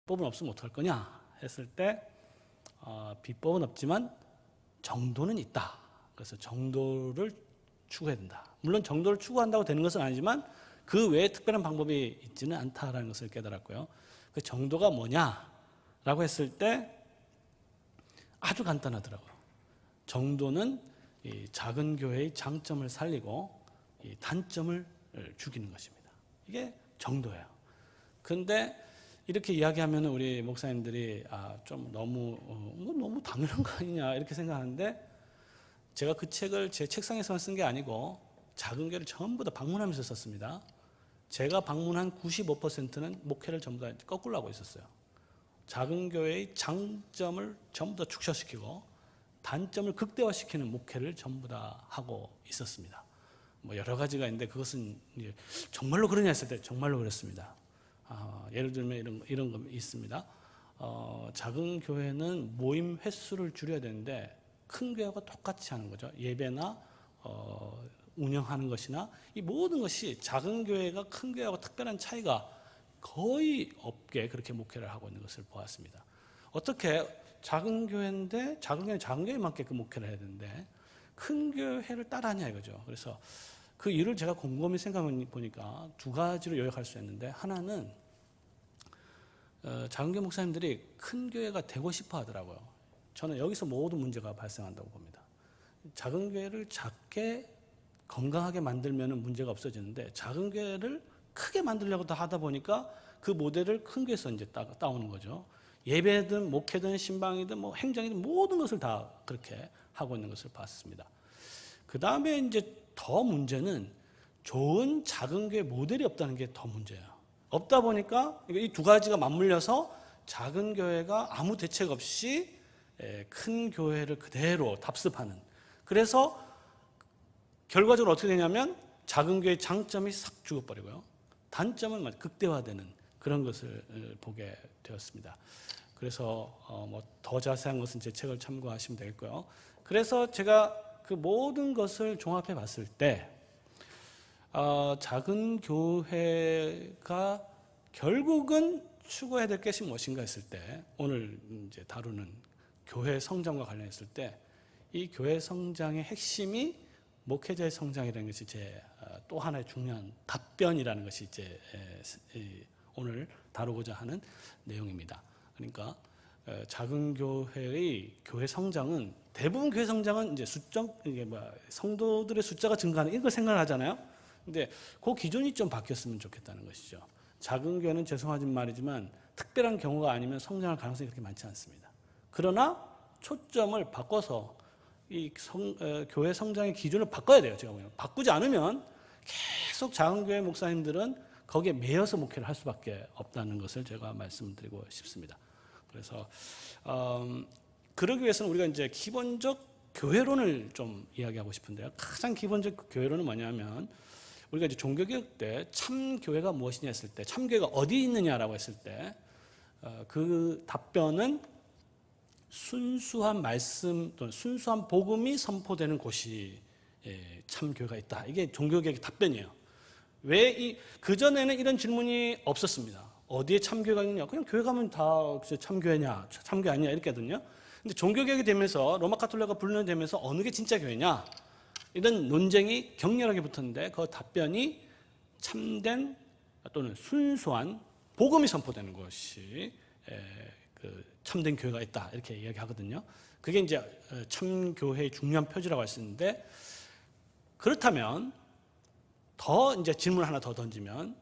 비법은 없으면 어떡할 거냐 했을 때 비법은 없지만 정도는 있다. 그래서 정도를 추구해야 된다. 물론 정도를 추구한다고 되는 것은 아니지만 그 외에 특별한 방법이 있지는 않다라는 것을 깨달았고요. 그 정도가 뭐냐라고 했을 때 아주 간단하더라고요. 정도는 이 작은 교회의 장점을 살리고 이 단점을 죽이는 것입니다. 이게 정도예요. 그런데 이렇게 이야기하면 우리 목사님들이 좀 너무 당연한 거 아니냐 이렇게 생각하는데, 제가 그 책을 제 책상에서만 쓴 게 아니고 작은 교회를 전부 다 방문하면서 썼습니다. 제가 방문한 95%는 목회를 전부 다 거꾸로 하고 있었어요. 작은 교회의 장점을 전부 다 축소시키고 단점을 극대화시키는 목회를 전부 다 하고 있었습니다. 뭐 여러 가지가 있는데 그것은 정말로 그러냐 했을 때 정말로 그랬습니다. 예를 들면 이런 거 있습니다. 작은 교회는 모임 횟수를 줄여야 되는데 큰 교회와 똑같이 하는 거죠. 예배나 운영하는 것이나 이 모든 것이 작은 교회가 큰 교회하고 특별한 차이가 거의 없게 그렇게 목회를 하고 있는 것을 보았습니다. 어떻게 작은 교회인데 작은 교회는 작은 교회에 맞게끔 목회를 해야 되는데 큰 교회를 따라하냐 이거죠. 그래서 그 이유를 제가 곰곰이 생각해 보니까 두 가지로 요약할 수 있는데, 하나는 작은 교회 목사님들이 큰 교회가 되고 싶어 하더라고요. 저는 여기서 모든 문제가 발생한다고 봅니다. 작은 교회를 작게 건강하게 만들면 문제가 없어지는데 작은 교회를 크게 만들려고 하다 보니까 그 모델을 큰 교회에서 이제 따오는 거죠. 예배든 목회든 신방이든 뭐 행정이든 모든 것을 다 그렇게 하고 있는 것을 봤습니다. 그 다음에 이제 더 문제는 좋은 작은 교회 모델이 없다는 게 더 문제예요. 없다 보니까 이 두 가지가 맞물려서 작은 교회가 아무 대책 없이 큰 교회를 그대로 답습하는, 그래서 결과적으로 어떻게 되냐면 작은 교회의 장점이 싹 죽어버리고요, 단점은 극대화되는 그런 것을 보게 되었습니다. 그래서 뭐 더 자세한 것은 제 책을 참고하시면 되겠고요. 그래서 제가 그 모든 것을 종합해 봤을 때 작은 교회가 결국은 추구해야 될 것이 무엇인가 했을 때, 오늘 이제 다루는 교회 성장과 관련했을 때 이 교회 성장의 핵심이 목회자의 성장이라는 것이 제 또 하나의 중요한 답변이라는 것이 이제 오늘 다루고자 하는 내용입니다. 그러니까 작은 교회의 교회 성장은, 대부분 교회 성장은 이제 성도들의 숫자가 증가하는 이걸 생각을 하잖아요. 근데 그 기준이 좀 바뀌었으면 좋겠다는 것이죠. 작은 교회는 죄송하진 말이지만 특별한 경우가 아니면 성장할 가능성이 그렇게 많지 않습니다. 그러나 초점을 바꿔서 이 교회 성장의 기준을 바꿔야 돼요. 제가 보면 바꾸지 않으면 계속 작은 교회 목사님들은 거기에 매여서 목회를 할 수밖에 없다는 것을 제가 말씀드리고 싶습니다. 그래서 그러기 위해서는 우리가 이제 기본적 교회론을 좀 이야기하고 싶은데요. 가장 기본적 교회론은 뭐냐면, 우리가 이제 종교개혁 때 참 교회가 무엇이냐 했을 때, 참 교회가 어디 있느냐라고 했을 때 그 답변은 순수한 말씀 또는 순수한 복음이 선포되는 곳이 참 교회가 있다. 이게 종교개혁의 답변이에요. 왜 그전에는 이런 질문이 없었습니다. 어디에 참교회가 있느냐? 그냥 교회 가면 다 참교회냐, 참교회 아니냐 이렇게 하거든요. 근데 종교개혁이 되면서 로마 가톨릭가 분열되면서 어느 게 진짜 교회냐? 이런 논쟁이 격렬하게 붙었는데 그 답변이 참된 또는 순수한 복음이 선포되는 것이 그 참된 교회가 있다 이렇게 이야기하거든요. 그게 이제 참교회의 중요한 표지라고 할 수 있는데, 그렇다면 더 이제 질문 하나 더 던지면,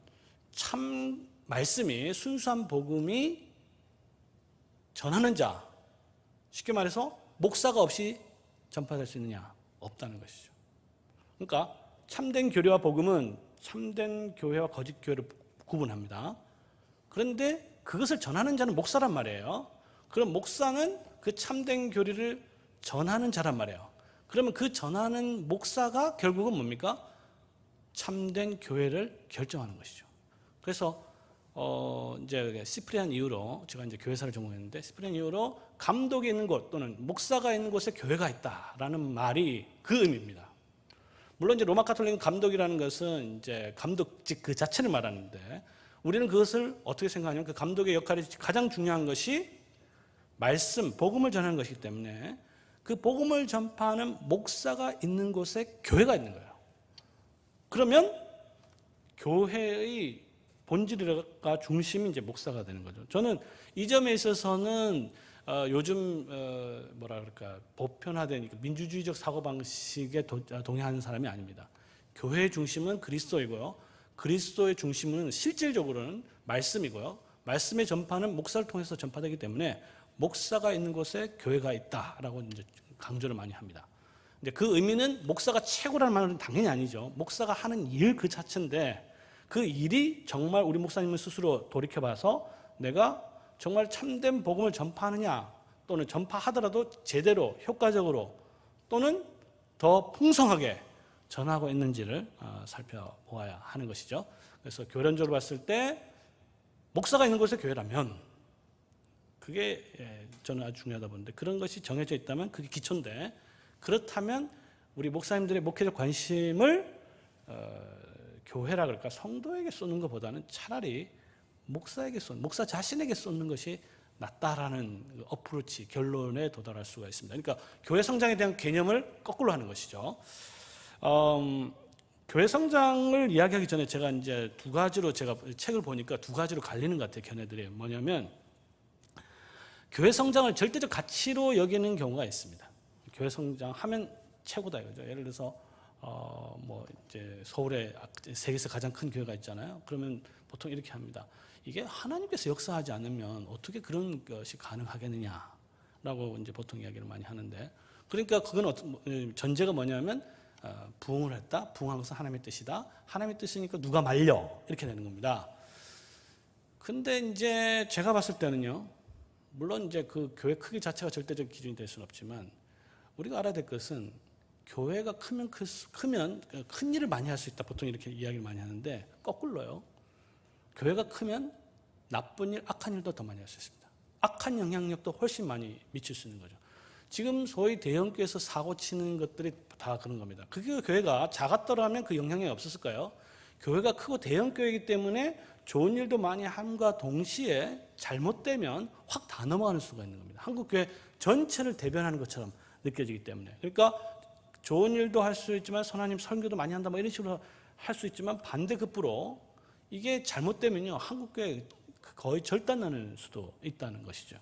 참 말씀이 순수한 복음이 전하는 자, 쉽게 말해서 목사가 없이 전파될 수 있느냐? 없다는 것이죠. 그러니까 참된 교리와 복음은 참된 교회와 거짓 교회를 구분합니다. 그런데 그것을 전하는 자는 목사란 말이에요. 그럼 목사는 그 참된 교리를 전하는 자란 말이에요. 그러면 그 전하는 목사가 결국은 뭡니까? 참된 교회를 결정하는 것이죠. 그래서 이제 시프리안 이후로, 제가 이제 교회사를 전공했는데 시프리안 이후로 감독이 있는 곳 또는 목사가 있는 곳에 교회가 있다라는 말이 그 의미입니다. 물론 이제 로마 가톨릭은 감독이라는 것은 이제 감독직 그 자체를 말하는데, 우리는 그것을 어떻게 생각하냐면 그 감독의 역할이 가장 중요한 것이 말씀, 복음을 전하는 것이기 때문에 그 복음을 전파하는 목사가 있는 곳에 교회가 있는 거예요. 그러면 교회의 본질과 중심이 이제 목사가 되는 거죠. 저는 이 점에 있어서는 요즘 뭐라 그럴까 보편화된 민주주의적 사고 방식에 동의하는 사람이 아닙니다. 교회의 중심은 그리스도이고요. 그리스도의 중심은 실질적으로는 말씀이고요. 말씀의 전파는 목사를 통해서 전파되기 때문에 목사가 있는 곳에 교회가 있다라고 이제 강조를 많이 합니다. 근데 그 의미는 목사가 최고라는 말은 당연히 아니죠. 목사가 하는 일 그 자체인데 그 일이 정말 우리 목사님은 스스로 돌이켜봐서 내가 정말 참된 복음을 전파하느냐 또는 전파하더라도 제대로 효과적으로 또는 더 풍성하게 전하고 있는지를 살펴보아야 하는 것이죠. 그래서 교련적으로 봤을 때 목사가 있는 곳에 교회라면 그게 저는 아주 중요하다 보는데 그런 것이 정해져 있다면 그게 기초인데 그렇다면 우리 목사님들의 목회적 관심을 교회라 그럴까 성도에게 쏟는 것보다는 차라리 목사에게 목사 자신에게 쏟는 것이 낫다라는 어프로치 결론에 도달할 수가 있습니다. 그러니까 교회 성장에 대한 개념을 거꾸로 하는 것이죠. 교회 성장을 이야기하기 전에 제가 이제 두 가지로 제가 책을 보니까 두 가지로 갈리는 것 같아요. 견해들이 뭐냐면 교회 성장을 절대적 가치로 여기는 경우가 있습니다. 교회 성장하면 최고다 이거죠. 예를 들어서 뭐 이제 서울에 세계에서 가장 큰 교회가 있잖아요. 그러면 보통 이렇게 합니다. 이게 하나님께서 역사하지 않으면 어떻게 그런 것이 가능하겠느냐라고 이제 보통 이야기를 많이 하는데 그러니까 그건 전제가 뭐냐면 부흥을 했다. 부흥한 것은 하나님의 뜻이다. 하나님의 뜻이니까 누가 말려 이렇게 되는 겁니다. 근데 이제 제가 봤을 때는요. 물론 이제 그 교회 크기 자체가 절대적 기준이 될 수는 없지만 우리가 알아야 될 것은 교회가 크면 큰 일을 많이 할 수 있다. 보통 이렇게 이야기를 많이 하는데 거꾸로요. 교회가 크면 나쁜 일, 악한 일도 더 많이 할 수 있습니다. 악한 영향력도 훨씬 많이 미칠 수 있는 거죠. 지금 소위 대형교회에서 사고 치는 것들이 다 그런 겁니다. 그게 교회가 작았더라면 그 영향력이 없었을까요? 교회가 크고 대형교회이기 때문에 좋은 일도 많이 함과 동시에 잘못되면 확 다 넘어가는 수가 있는 겁니다. 한국교회 전체를 대변하는 것처럼 느껴지기 때문에. 그러니까 좋은 일도 할 수 있지만 하나님 설교도 많이 한다 뭐 이런 식으로 할 수 있지만 반대급부로 이게 잘못되면요 한국교회 거의 절단나는 수도 있다는 것이죠.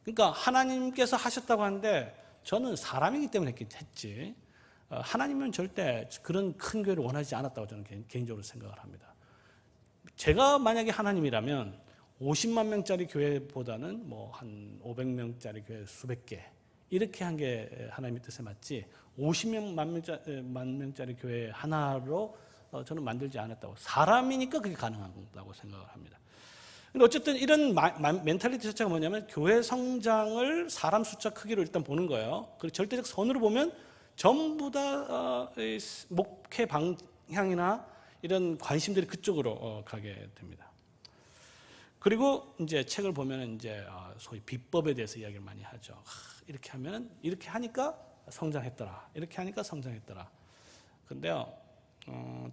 그러니까 하나님께서 하셨다고 하는데 저는 사람이기 때문에 했지 하나님은 절대 그런 큰 교회를 원하지 않았다고 저는 개인적으로 생각을 합니다. 제가 만약에 하나님이라면 50만 명짜리 교회보다는 뭐 한 500명짜리 교회 수백 개 이렇게 한 게 하나님의 뜻에 맞지 50만 명짜리 교회 하나로 저는 만들지 않았다고 사람이니까 그게 가능하다고 생각을 합니다. 근데 어쨌든 이런 멘탈리티 자체가 뭐냐면 교회 성장을 사람 숫자 크기로 일단 보는 거예요. 그리고 절대적 선으로 보면 전부 다 목회 방향이나 이런 관심들이 그쪽으로 가게 됩니다. 그리고 이제 책을 보면 이제 소위 비법에 대해서 이야기를 많이 하죠. 이렇게 하면 이렇게 하니까 성장했더라. 이렇게 하니까 성장했더라. 근데요,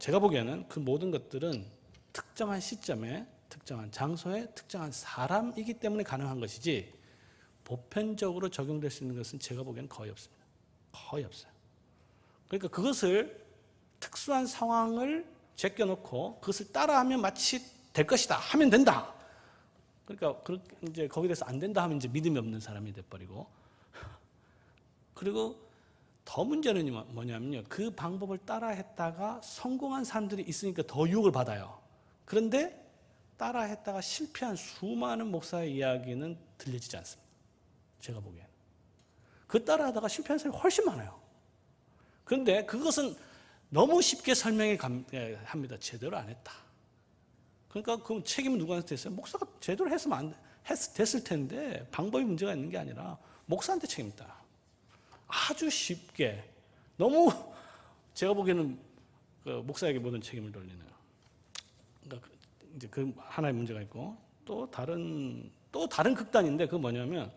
제가 보기에는 그 모든 것들은 특정한 시점에, 특정한 장소에, 특정한 사람이기 때문에 가능한 것이지 보편적으로 적용될 수 있는 것은 제가 보기에는 거의 없습니다. 거의 없어요. 그러니까 그것을 특수한 상황을 제껴놓고 그것을 따라하면 마치 될 것이다 하면 된다. 그러니까 이제 거기에 대해서 안 된다 하면 이제 믿음이 없는 사람이 돼버리고 그리고 더 문제는 뭐냐면요. 그 방법을 따라했다가 성공한 사람들이 있으니까 더 유혹을 받아요. 그런데 따라했다가 실패한 수많은 목사의 이야기는 들려지지 않습니다. 제가 보기에는. 그 따라하다가 실패한 사람이 훨씬 많아요. 그런데 그것은 너무 쉽게 설명해 합니다. 제대로 안 했다. 그러니까 그 책임은 누구한테 했어요? 목사가 제대로 했으면 됐을 텐데 방법이 문제가 있는 게 아니라 목사한테 책임있다. 아주 쉽게 너무 제가 보기에는 그 목사에게 모든 책임을 돌리는 그러니까 이제 그 하나의 문제가 있고 또 다른 극단인데 그건 뭐냐면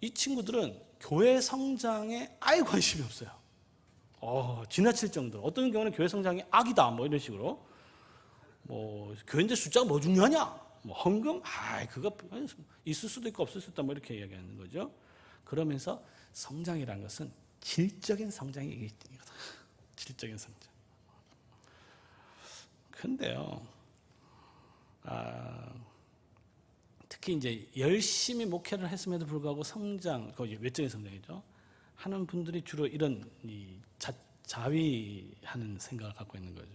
이 친구들은 교회 성장에 아예 관심이 없어요. 지나칠 정도로 어떤 경우는 교회 성장이 악이다 뭐 이런 식으로 뭐 교인들 숫자가 뭐 중요하냐? 뭐 헌금? 그거 있을 수도 있고 없을 수도 있다. 뭐 이렇게 이야기하는 거죠. 그러면서 성장이라는 것은 질적인 성장이 있거든. 질적인 성장. 근데요, 특히 이제 열심히 목회를 했음에도 불구하고 성장, 거기 외적인 성장이죠. 하는 분들이 주로 이런 자위하는 생각을 갖고 있는 거죠.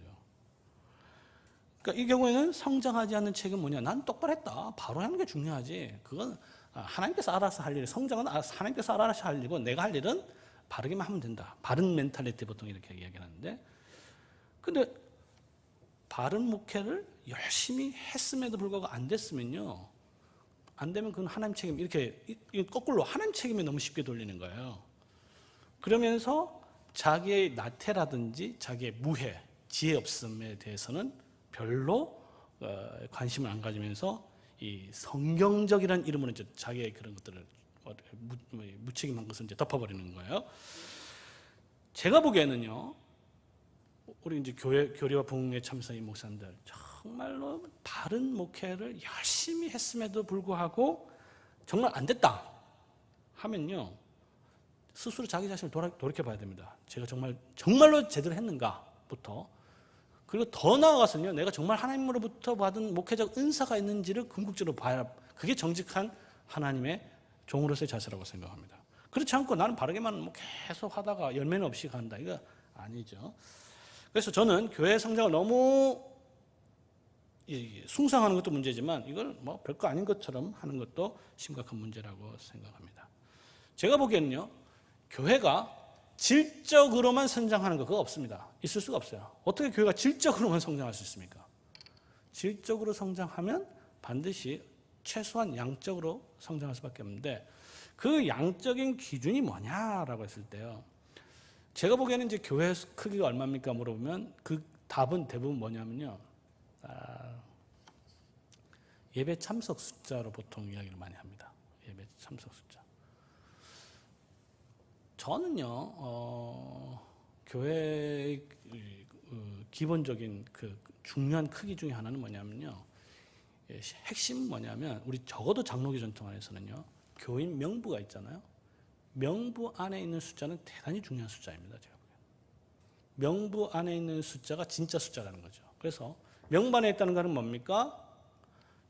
그러니까 이 경우에는 성장하지 않는 책은 뭐냐? 난 똑바로 했다. 바로 하는 게 중요하지. 그건 하나님께서 알아서 할 일, 성장은 하나님께서 알아서 할 일이고 내가 할 일은 바르게만 하면 된다. 바른 멘탈리티 보통 이렇게 이야기하는데, 근데 바른 목회를 열심히 했음에도 불구하고 안 됐으면요, 안 되면 그건 하나님 책임, 이렇게 거꾸로 하나님 책임에 너무 쉽게 돌리는 거예요. 그러면서 자기의 나태라든지 자기의 무해, 지혜 없음에 대해서는 별로 관심을 안 가지면서 이 성경적이라는 이름으로 이제 자기의 그런 것들을 무책임한 것을 이제 덮어버리는 거예요. 제가 보기에는요, 우리 이제 교리와 부흥회 참석인 목사님들 정말로 바른 목회를 열심히 했음에도 불구하고 정말 안 됐다 하면요, 스스로 자기 자신을 돌이켜 봐야 됩니다. 제가 정말로 제대로 했는가부터, 그리고 더 나아가서는요, 내가 정말 하나님으로부터 받은 목회적 은사가 있는지를 궁극적으로 봐야, 그게 정직한 하나님의 종으로서의 자세라고 생각합니다. 그렇지 않고 나는 바르게만 뭐 계속 하다가 열매는 없이 간다, 이거 아니죠. 그래서 저는 교회 성장을 너무 숭상하는 것도 문제지만 이걸 뭐 별거 아닌 것처럼 하는 것도 심각한 문제라고 생각합니다. 제가 보기에는요, 교회가 질적으로만 성장하는 거 그거 없습니다. 있을 수가 없어요. 어떻게 교회가 질적으로만 성장할 수 있습니까? 질적으로 성장하면 반드시 최소한 양적으로 성장할 수밖에 없는데, 그 양적인 기준이 뭐냐라고 했을 때요, 제가 보기에는 이제 교회 크기가 얼마입니까 물어보면 그 답은 대부분 뭐냐면요, 예배 참석 숫자로 보통 이야기를 많이 합니다. 예배 참석 숫자. 저는요, 교회의 기본적인 그 중요한 크기 중에 하나는 뭐냐면요, 핵심은 뭐냐면, 우리 적어도 장로교 전통 안에서는요, 교인 명부가 있잖아요. 명부 안에 있는 숫자는 대단히 중요한 숫자입니다. 제가 보기에는. 명부 안에 있는 숫자가 진짜 숫자라는 거죠. 그래서 명부 안에 있다는 것은 뭡니까?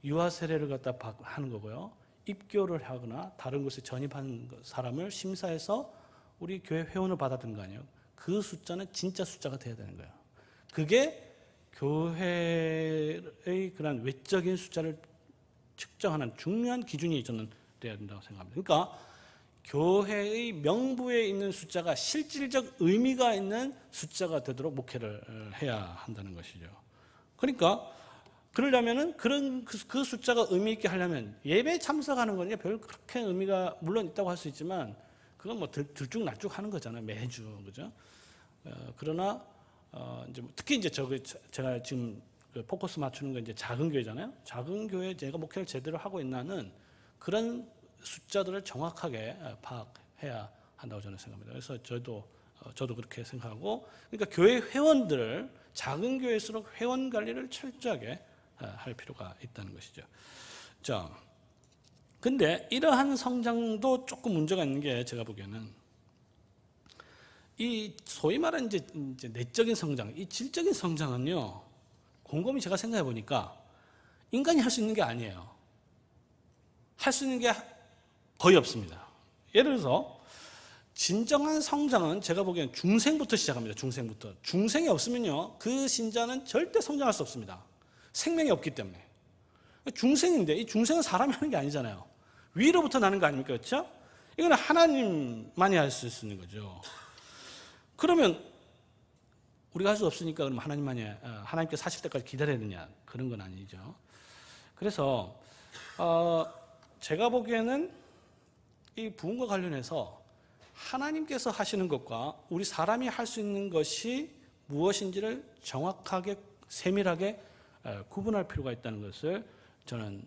유아 세례를 갖다 하는 거고요, 입교를 하거나 다른 곳에 전입하는 사람을 심사해서 우리 교회 회원을 받았던 거 아니에요. 그 숫자는 진짜 숫자가 돼야 되는 거예요. 그게 교회의 그런 외적인 숫자를 측정하는 중요한 기준이 저는 돼야 된다고 생각합니다. 그러니까 교회의 명부에 있는 숫자가 실질적 의미가 있는 숫자가 되도록 목회를 해야 한다는 것이죠. 그러니까 그러려면은 그 숫자가 의미 있게 하려면 예배에 참석하는 건 별 그렇게 의미가 물론 있다고 할 수 있지만, 그건 뭐 들쭉날쭉 하는 거잖아요, 매주. 그죠? 그러나 이제 특히 이제 제가 지금 그 포커스 맞추는 건 이제 작은 교회잖아요. 작은 교회에 제가 목회를 제대로 하고 있나는 그런 숫자들을 정확하게 파악해야 한다고 저는 생각합니다. 그래서 저도 그렇게 생각하고, 그러니까 교회 회원들을, 작은 교회일수록 회원 관리를 철저하게 할 필요가 있다는 것이죠. 자, 근데 이러한 성장도 조금 문제가 있는 게, 제가 보기에는 이 소위 말하는 이제 내적인 성장, 이 질적인 성장은요, 곰곰이 제가 생각해 보니까 인간이 할 수 있는 게 아니에요. 할 수 있는 게 거의 없습니다. 예를 들어서 진정한 성장은 제가 보기에는 중생부터 시작합니다. 중생부터. 중생이 없으면요, 그 신자는 절대 성장할 수 없습니다. 생명이 없기 때문에. 중생인데, 이 중생은 사람이 하는 게 아니잖아요. 위로부터 나는 거 아닙니까? 그렇죠? 이거는 하나님만이 할 수 있는 거죠. 그러면 우리가 할 수 없으니까 그럼 하나님께서 하실 때까지 기다려야 되냐? 그런 건 아니죠. 그래서 제가 보기에는 이 부흥과 관련해서 하나님께서 하시는 것과 우리 사람이 할 수 있는 것이 무엇인지를 정확하게 세밀하게 구분할 필요가 있다는 것을 저는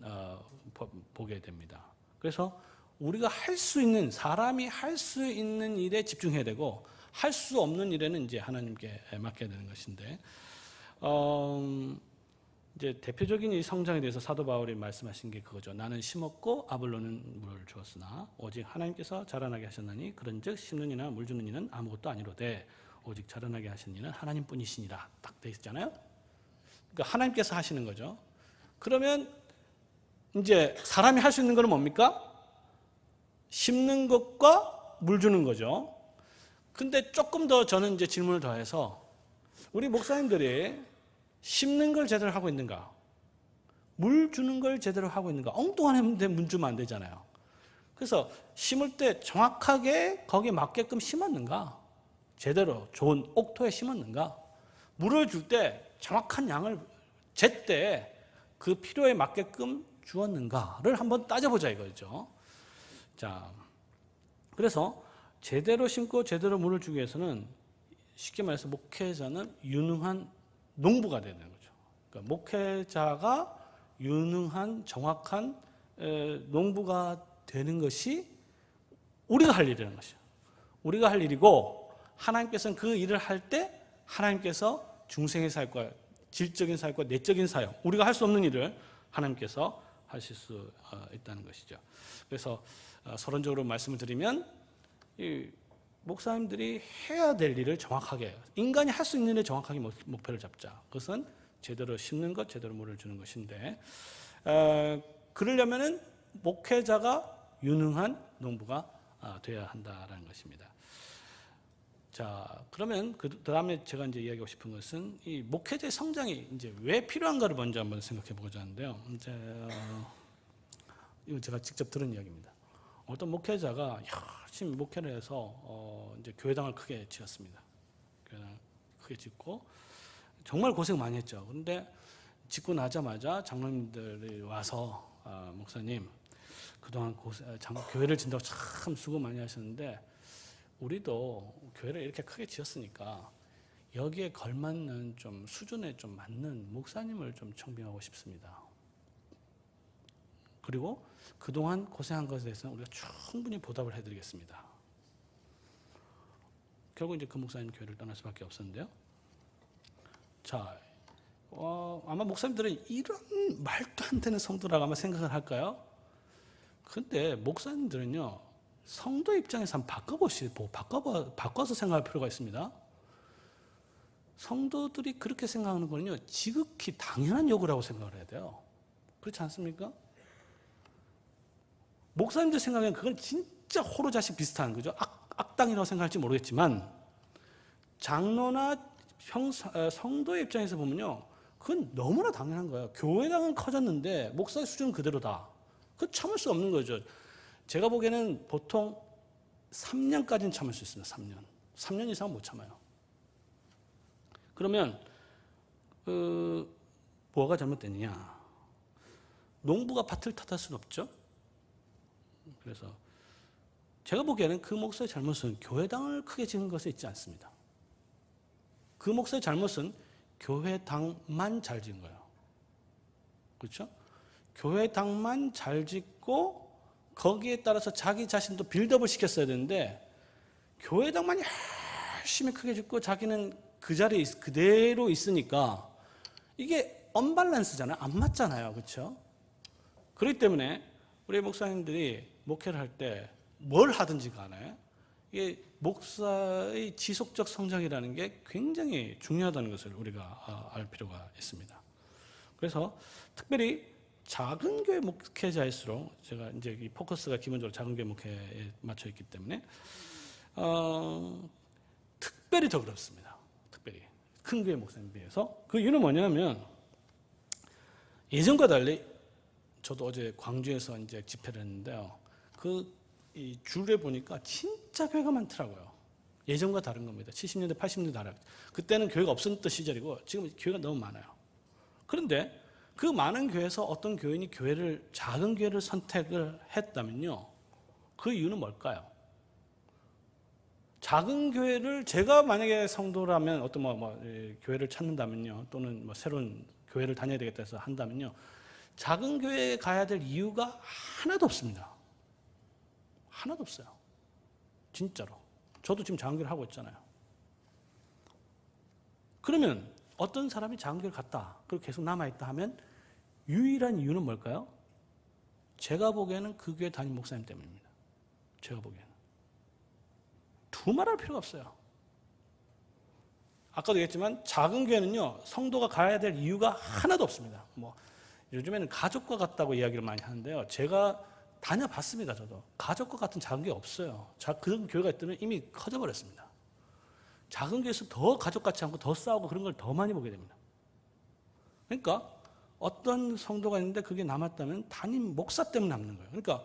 보게 됩니다. 그래서 우리가 할 수 있는, 사람이 할 수 있는 일에 집중해야 되고, 할 수 없는 일에는 이제 하나님께 맡겨야 되는 것인데, 이제 대표적인 이 성장에 대해서 사도 바울이 말씀하신 게 그거죠. 나는 심었고 아볼로는 물을 주었으나 오직 하나님께서 자라나게 하셨나니 그런즉 심는 이나 물 주는 이는 아무것도 아니로되 오직 자라나게 하신 이는 하나님뿐이시니라. 딱 돼 있잖아요. 그러니까 하나님께서 하시는 거죠. 그러면 이제 사람이 할 수 있는 것은 뭡니까? 심는 것과 물 주는 거죠. 근데 조금 더 저는 이제 질문을 더해서 우리 목사님들이 심는 걸 제대로 하고 있는가? 물 주는 걸 제대로 하고 있는가? 엉뚱한 데 물 주면 안 되잖아요. 그래서 심을 때 정확하게 거기에 맞게끔 심었는가? 제대로 좋은 옥토에 심었는가? 물을 줄 때 정확한 양을 제때 그 필요에 맞게끔 주었는가를 한번 따져보자 이거죠. 자, 그래서 제대로 심고 제대로 물을 주기 위해서는 쉽게 말해서 목회자는 유능한 농부가 되는 거죠. 그러니까 목회자가 유능한 정확한 농부가 되는 것이 우리가 할 일이라는 것이죠. 우리가 할 일이고 하나님께서는 그 일을 할 때 하나님께서 중생의 사역과 질적인 사역과 내적인 사역, 우리가 할 수 없는 일을 하나님께서 하실 수 있다는 것이죠. 그래서 서론적으로 말씀을 드리면 이 목사님들이 해야 될 일을 정확하게, 인간이 할 수 있는 일에 정확하게 목표를 잡자. 그것은 제대로 심는 것, 제대로 물을 주는 것인데 그러려면은 목회자가 유능한 농부가 되어야 한다라는 것입니다. 자, 그러면 그 다음에 제가 이제 이야기하고 싶은 것은 이 목회자의 성장이 이제 왜 필요한가를 먼저 한번 생각해 보고자 하는데요. 이제 이거 제가 직접 들은 이야기입니다. 어떤 목회자가 열심히 목회를 해서 이제 교회당을 크게 지었습니다. 교회당을 크게 짓고 정말 고생 많이 했죠. 그런데 짓고 나자마자 장로님들이 와서 목사님 그동안 교회를 짓는다고 참 수고 많이 하셨는데 우리도 교회를 이렇게 크게 지었으니까 여기에 걸맞는 좀 수준에 좀 맞는 목사님을 좀 청빙하고 싶습니다. 그리고 그동안 고생한 것에 대해서는 우리가 충분히 보답을 해드리겠습니다. 결국 이제 그 목사님 교회를 떠날 수밖에 없었는데요. 자, 아마 목사님들은 이런 말도 안 되는 성도라고 아마 생각을 할까요? 근데 목사님들은요, 성도 입장에서 한번 바꿔서 생각할 필요가 있습니다. 성도들이 그렇게 생각하는 거는요, 지극히 당연한 요구라고 생각을 해야 돼요. 그렇지 않습니까? 목사님들 생각에는 그건 진짜 호로자식 비슷한 거죠. 악당이라고 생각할지 모르겠지만 장로나 성도의 입장에서 보면요, 그건 너무나 당연한 거예요. 교회당은 커졌는데 목사의 수준은 그대로다. 그건 참을 수 없는 거죠. 제가 보기에는 보통 3년까지는 참을 수 있습니다. 3년 이상은 못 참아요. 그러면 뭐가 잘못됐냐? 농부가 밭을 탓할 수는 없죠. 그래서 제가 보기에는 그 목사의 잘못은 교회당을 크게 지은 것에 있지 않습니다. 그 목사의 잘못은 교회당만 잘 지은 거예요. 그렇죠? 교회당만 잘 짓고 거기에 따라서 자기 자신도 빌드업을 시켰어야 되는데 교회당만 열심히 크게 짓고 자기는 그 자리에 그대로 있으니까 이게 언밸런스잖아요. 안 맞잖아요. 그렇죠? 그렇기 때문에 우리 목사님들이 목회를 할 때 뭘 하든지 간에 이게 목사의 지속적 성장이라는 게 굉장히 중요하다는 것을 우리가 알 필요가 있습니다. 그래서 특별히 작은 교회 목회자일수록 제가 이제 이 포커스가 기본적으로 작은 교회 목회에 맞춰 있기 때문에 특별히 더 그렇습니다. 특별히 큰 교회 목사님에 비해서 그 이유는 뭐냐면 예전과 달리 저도 어제 광주에서 이제 집회를 했는데요. 이 줄에 보니까 진짜 교회가 많더라고요. 예전과 다른 겁니다. 70년대, 80년대 다르. 그때는 교회가 없었던 시절이고 지금 교회가 너무 많아요. 그런데 그 많은 교회에서 어떤 교인이 작은 교회를 선택을 했다면요. 그 이유는 뭘까요? 작은 교회를 제가 만약에 성도라면 어떤 교회를 찾는다면요. 또는 새로운 교회를 다녀야 되겠다 해서 한다면요. 작은 교회에 가야 될 이유가 하나도 없습니다. 하나도 없어요. 진짜로. 저도 지금 작은 교회를 하고 있잖아요. 그러면 어떤 사람이 작은 교회를 갔다 그리고 계속 남아있다 하면 유일한 이유는 뭘까요? 제가 보기에는 그 교회 담임 목사님 때문입니다. 제가 보기에는 두말할 필요가 없어요. 아까도 얘기했지만 작은 교회는요, 성도가 가야 될 이유가 하나도 없습니다. 뭐 요즘에는 가족과 같다고 이야기를 많이 하는데요, 제가 다녀봤습니다. 저도 가족과 같은 작은 교회 없어요. 그런 교회가 있다면 이미 커져버렸습니다. 작은 교회에서 더 가족 같지 않고 더 싸우고 그런 걸 더 많이 보게 됩니다. 그러니까 어떤 성도가 있는데 그게 남았다면 담임 목사 때문에 남는 거예요. 그러니까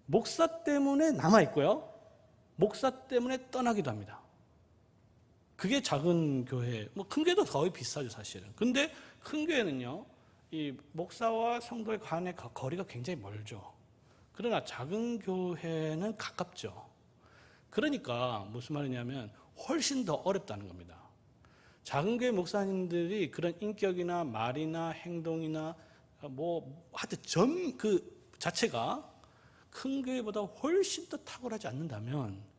목사 때문에 남아있고요, 목사 때문에 떠나기도 합니다. 그게 작은 교회, 뭐 큰 교회도 거의 비슷하죠, 사실은. 근데 큰 교회는요, 이 목사와 성도의 간의 거리가 굉장히 멀죠. 그러나 작은 교회는 가깝죠. 그러니까 무슨 말이냐면 훨씬 더 어렵다는 겁니다. 작은 교회 목사님들이 그런 인격이나 말이나 행동이나 뭐 하여튼 그 자체가 큰 교회보다 훨씬 더 탁월하지 않는다면,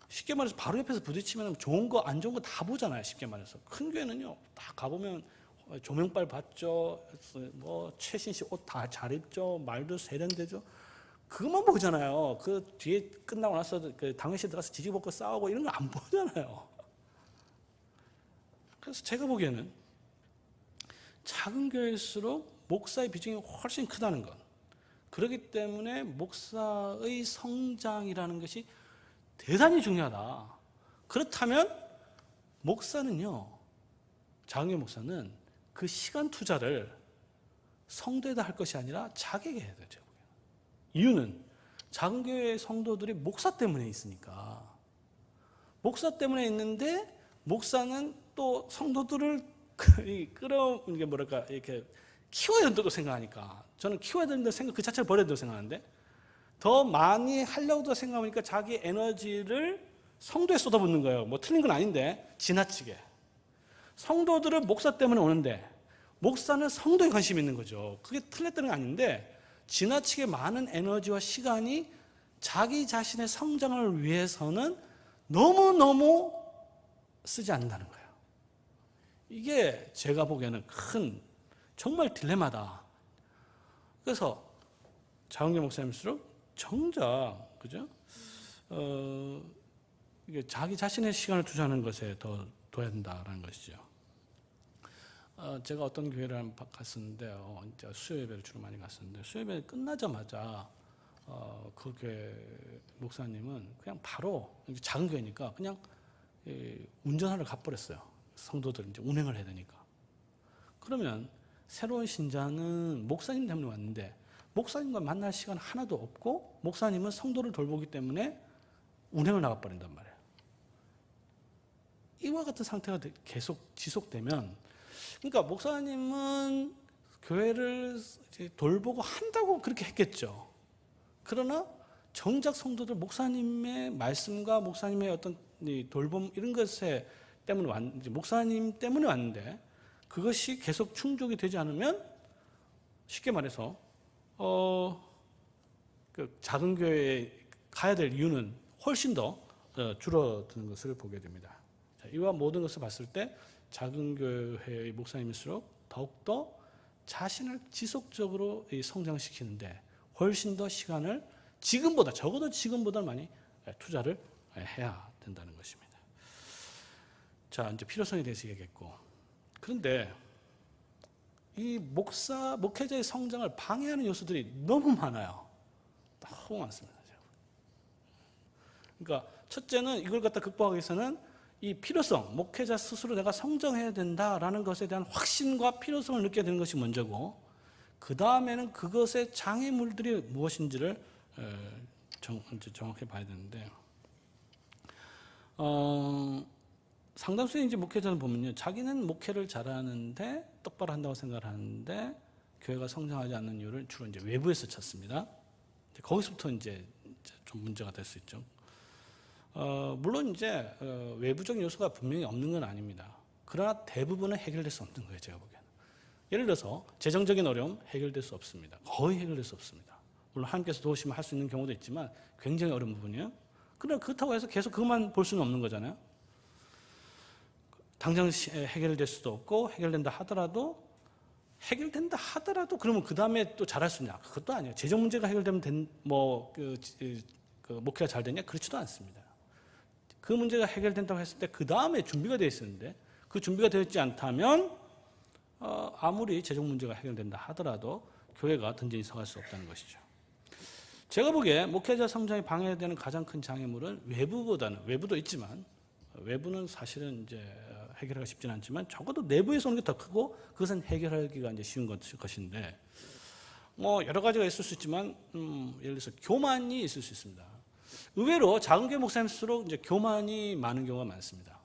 쉽게 말해서 바로 옆에서 부딪히면 좋은 거 안 좋은 거 다 보잖아요. 쉽게 말해서 큰 교회는요, 다 가보면 조명빨 받죠, 뭐 최신식 옷 다 잘 입죠, 말도 세련되죠. 그것만 보잖아요. 그 뒤에 끝나고 나서 그 당회실 들어가서 지지볶고 싸우고 이런 거 안 보잖아요. 그래서 제가 보기에는 작은 교회일수록 목사의 비중이 훨씬 크다는 것, 그렇기 때문에 목사의 성장이라는 것이 대단히 중요하다. 그렇다면 목사는요, 작은 교회 목사는 그 시간 투자를 성도에다 할 것이 아니라 자기에게 해야 되죠. 이유는 작은 교회 성도들이 목사 때문에 있으니까. 목사 때문에 있는데 목사는 또 성도들을 이게 뭐랄까, 이렇게 키워야 된다고 생각하니까, 저는 키워야 된다고 생각 그 자체를 버려야 된다고 생각하는데, 더 많이 하려고 생각하니까 자기 에너지를 성도에 쏟아붓는 거예요. 뭐 틀린 건 아닌데 지나치게. 성도들은 목사 때문에 오는데 목사는 성도에 관심이 있는 거죠. 그게 틀렸다는 건 아닌데 지나치게 많은 에너지와 시간이 자기 자신의 성장을 위해서는 너무너무 쓰지 않는다는 거예요. 이게 제가 보기에는 큰 정말 딜레마다. 그래서 장은경 목사님일수록 정작 그죠? 이게 자기 자신의 시간을 투자하는 것에 더 둬야 된다라는 것이죠. 제가 어떤 교회를 한번 갔었는데, 이제 수요 예배를 주로 많이 갔었는데, 수요 예배 끝나자마자 그 교회 목사님은 그냥 바로, 작은 교회니까 그냥 운전하러 가버렸어요. 성도들 이제 운행을 해야 되니까. 그러면 새로운 신자는 목사님 때문에 왔는데 목사님과 만날 시간 하나도 없고 목사님은 성도를 돌보기 때문에 운행을 나가버린단 말이에요. 이와 같은 상태가 계속 지속되면, 그러니까 목사님은 교회를 돌보고 한다고 그렇게 했겠죠. 그러나 정작 성도들 목사님의 말씀과 목사님의 어떤 돌봄 이런 것에 때문에 목사님 때문에 왔는데 그것이 계속 충족이 되지 않으면, 쉽게 말해서 그 작은 교회에 가야 될 이유는 훨씬 더 줄어드는 것을 보게 됩니다. 자, 이와 모든 것을 봤을 때 작은 교회의 목사님일수록 더욱더 자신을 지속적으로 성장시키는데 훨씬 더 시간을 적어도 지금보다 많이 투자를 해야 된다는 것입니다. 자, 이제 필요성에 대해서 얘기했고, 그런데 이 목회자의 성장을 방해하는 요소들이 너무 많아요. 너무 많습니다. 그러니까 첫째는 이걸 갖다 극복하기 위해서는 이 필요성, 목회자 스스로 내가 성장해야 된다라는 것에 대한 확신과 필요성을 느껴야 되는 것이 먼저고, 그 다음에는 그것의 장애물들이 무엇인지를 정확히 봐야 되는데, 상당수의 이제 목회자는 보면요, 자기는 목회를 잘하는데 똑바로 한다고 생각을 하는데 교회가 성장하지 않는 이유를 주로 이제 외부에서 찾습니다. 거기서부터 이제 좀 문제가 될 수 있죠. 물론 이제 외부적인 요소가 분명히 없는 건 아닙니다. 그러나 대부분은 해결될 수 없는 거예요, 제가 보기에는. 예를 들어서 재정적인 어려움 해결될 수 없습니다. 거의 해결될 수 없습니다. 물론 하나님께서 도우시면 할 수 있는 경우도 있지만 굉장히 어려운 부분이에요. 그러나 그렇다고 해서 계속 그것만 볼 수는 없는 거잖아요. 당장 해결될 수도 없고 해결된다 하더라도 그러면 그 다음에 또 잘할 수 있냐? 그것도 아니에요. 재정 문제가 해결되면 목회가 잘 되냐? 그렇지도 않습니다. 그 문제가 해결된다고 했을 때 그 다음에 준비가 되어 있었는데 그 준비가 되어 있지 않다면 아무리 재정 문제가 해결된다 하더라도 교회가 든든히 서갈 수 없다는 것이죠. 제가 보기에 목회자 성장이 방해되는 가장 큰 장애물은 외부도 있지만 외부는 사실은 이제 해결하기가 쉽지는 않지만 적어도 내부에서 오는 게 더 크고 그것은 해결하기가 이제 쉬운 것인데 뭐 여러 가지가 있을 수 있지만 예를 들어서 교만이 있을 수 있습니다. 의외로 작은 교회 목사님일수록 이제 교만이 많은 경우가 많습니다.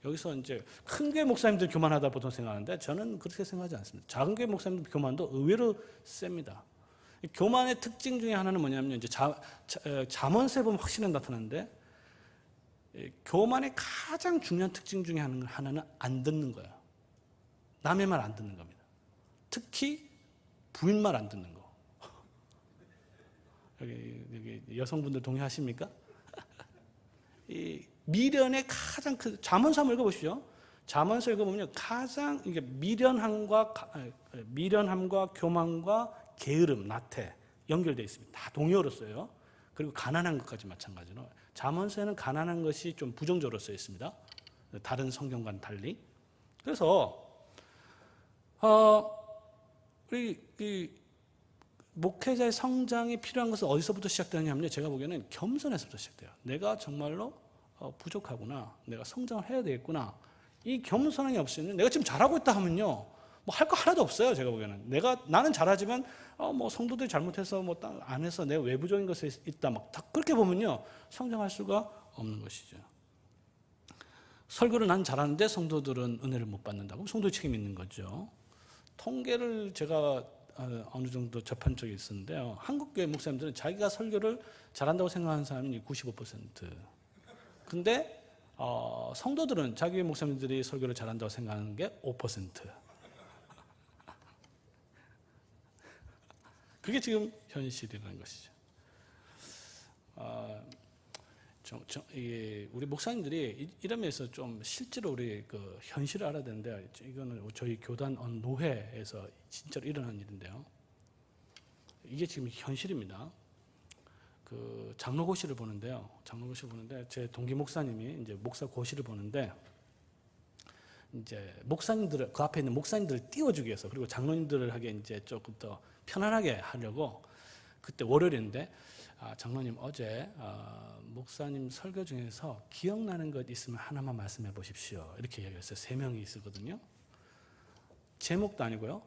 여기서 이제 큰 교회 목사님들 교만하다 보통 생각하는데 저는 그렇게 생각하지 않습니다. 작은 교회 목사님들 교만도 의외로 셉니다. 교만의 특징 중에 하나는 뭐냐면 이제 잠언서에 보면 확실히 나타나는데 교만의 가장 중요한 특징 중에 하나는 안 듣는 거예요. 남의 말 안 듣는 겁니다. 특히 부인 말 안 듣는 거. 여기 여성분들 동의하십니까? 이 미련의 가장 큰 잠언서 한번 읽어보시죠. 잠언서 읽어보면 가장 이게 미련함과 교만과 게으름, 나태 연결되어 있습니다. 다 동의어로 써요. 그리고 가난한 것까지 마찬가지로. 잠언서에는 가난한 것이 좀 부정적으로 쓰여 있습니다. 다른 성경과는 달리. 그래서 이 목회자의 성장이 필요한 것은 어디서부터 시작되느냐면요. 제가 보기에는 겸손에서부터 시작돼요. 내가 정말로 부족하구나. 내가 성장을 해야 되겠구나. 이 겸손함이 없으면 내가 지금 잘하고 있다 하면요. 뭐 할 거 하나도 없어요. 제가 보기에는. 나는 잘하지만 뭐 성도들이 잘못해서 뭐 안 해서 내가 외부적인 것에 있다. 막 다 그렇게 보면요. 성장할 수가 없는 것이죠. 설교를 난 잘하는데 성도들은 은혜를 못 받는다고 성도의 책임이 있는 거죠. 통계를 제가 어느 정도 접한 적이 있었는데요. 한국교회 목사님들은 자기가 설교를 잘한다고 생각하는 사람이 95%. 근데 성도들은 자기 교회 목사님들이 설교를 잘한다고 생각하는 게 5%. 그게 지금 현실이라는 것이죠. 우리 목사님들이 이러면서 좀 실제로 우리 그 현실을 알아야 되는데 이거는 저희 교단 노회에서 진짜로 일어난 일인데요. 이게 지금 현실입니다. 그 장로고시를 보는데요. 제 동기 목사님이 이제 목사 고시를 보는데 이제 목사님들을 그 앞에 있는 목사님들을 띄워주기 위해서 그리고 장로님들에게 이제 조금 더 편안하게 하려고 그때 월요일인데 장로님 어제 목사님 설교 중에서 기억나는 것 있으면 하나만 말씀해 보십시오. 이렇게 얘기했어요. 3명이 있었거든요. 제목도 아니고요.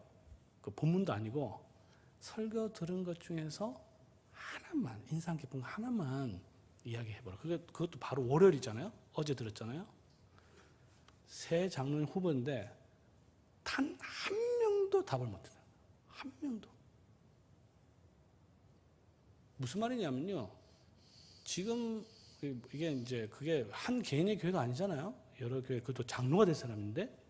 그 본문도 아니고 설교 들은 것 중에서 하나만 인상 깊은 거 하나만 이야기해보라. 그것도 바로 월요일이잖아요. 어제 들었잖아요. 세 장로님 후보인데 단 한 명도 답을 못해요. 한 명도. 무슨 말이냐면요. 지금 이게 이제 그게 한 개인의 교회가 아니잖아요. 여러 교회 그것도 장로가 된 사람인데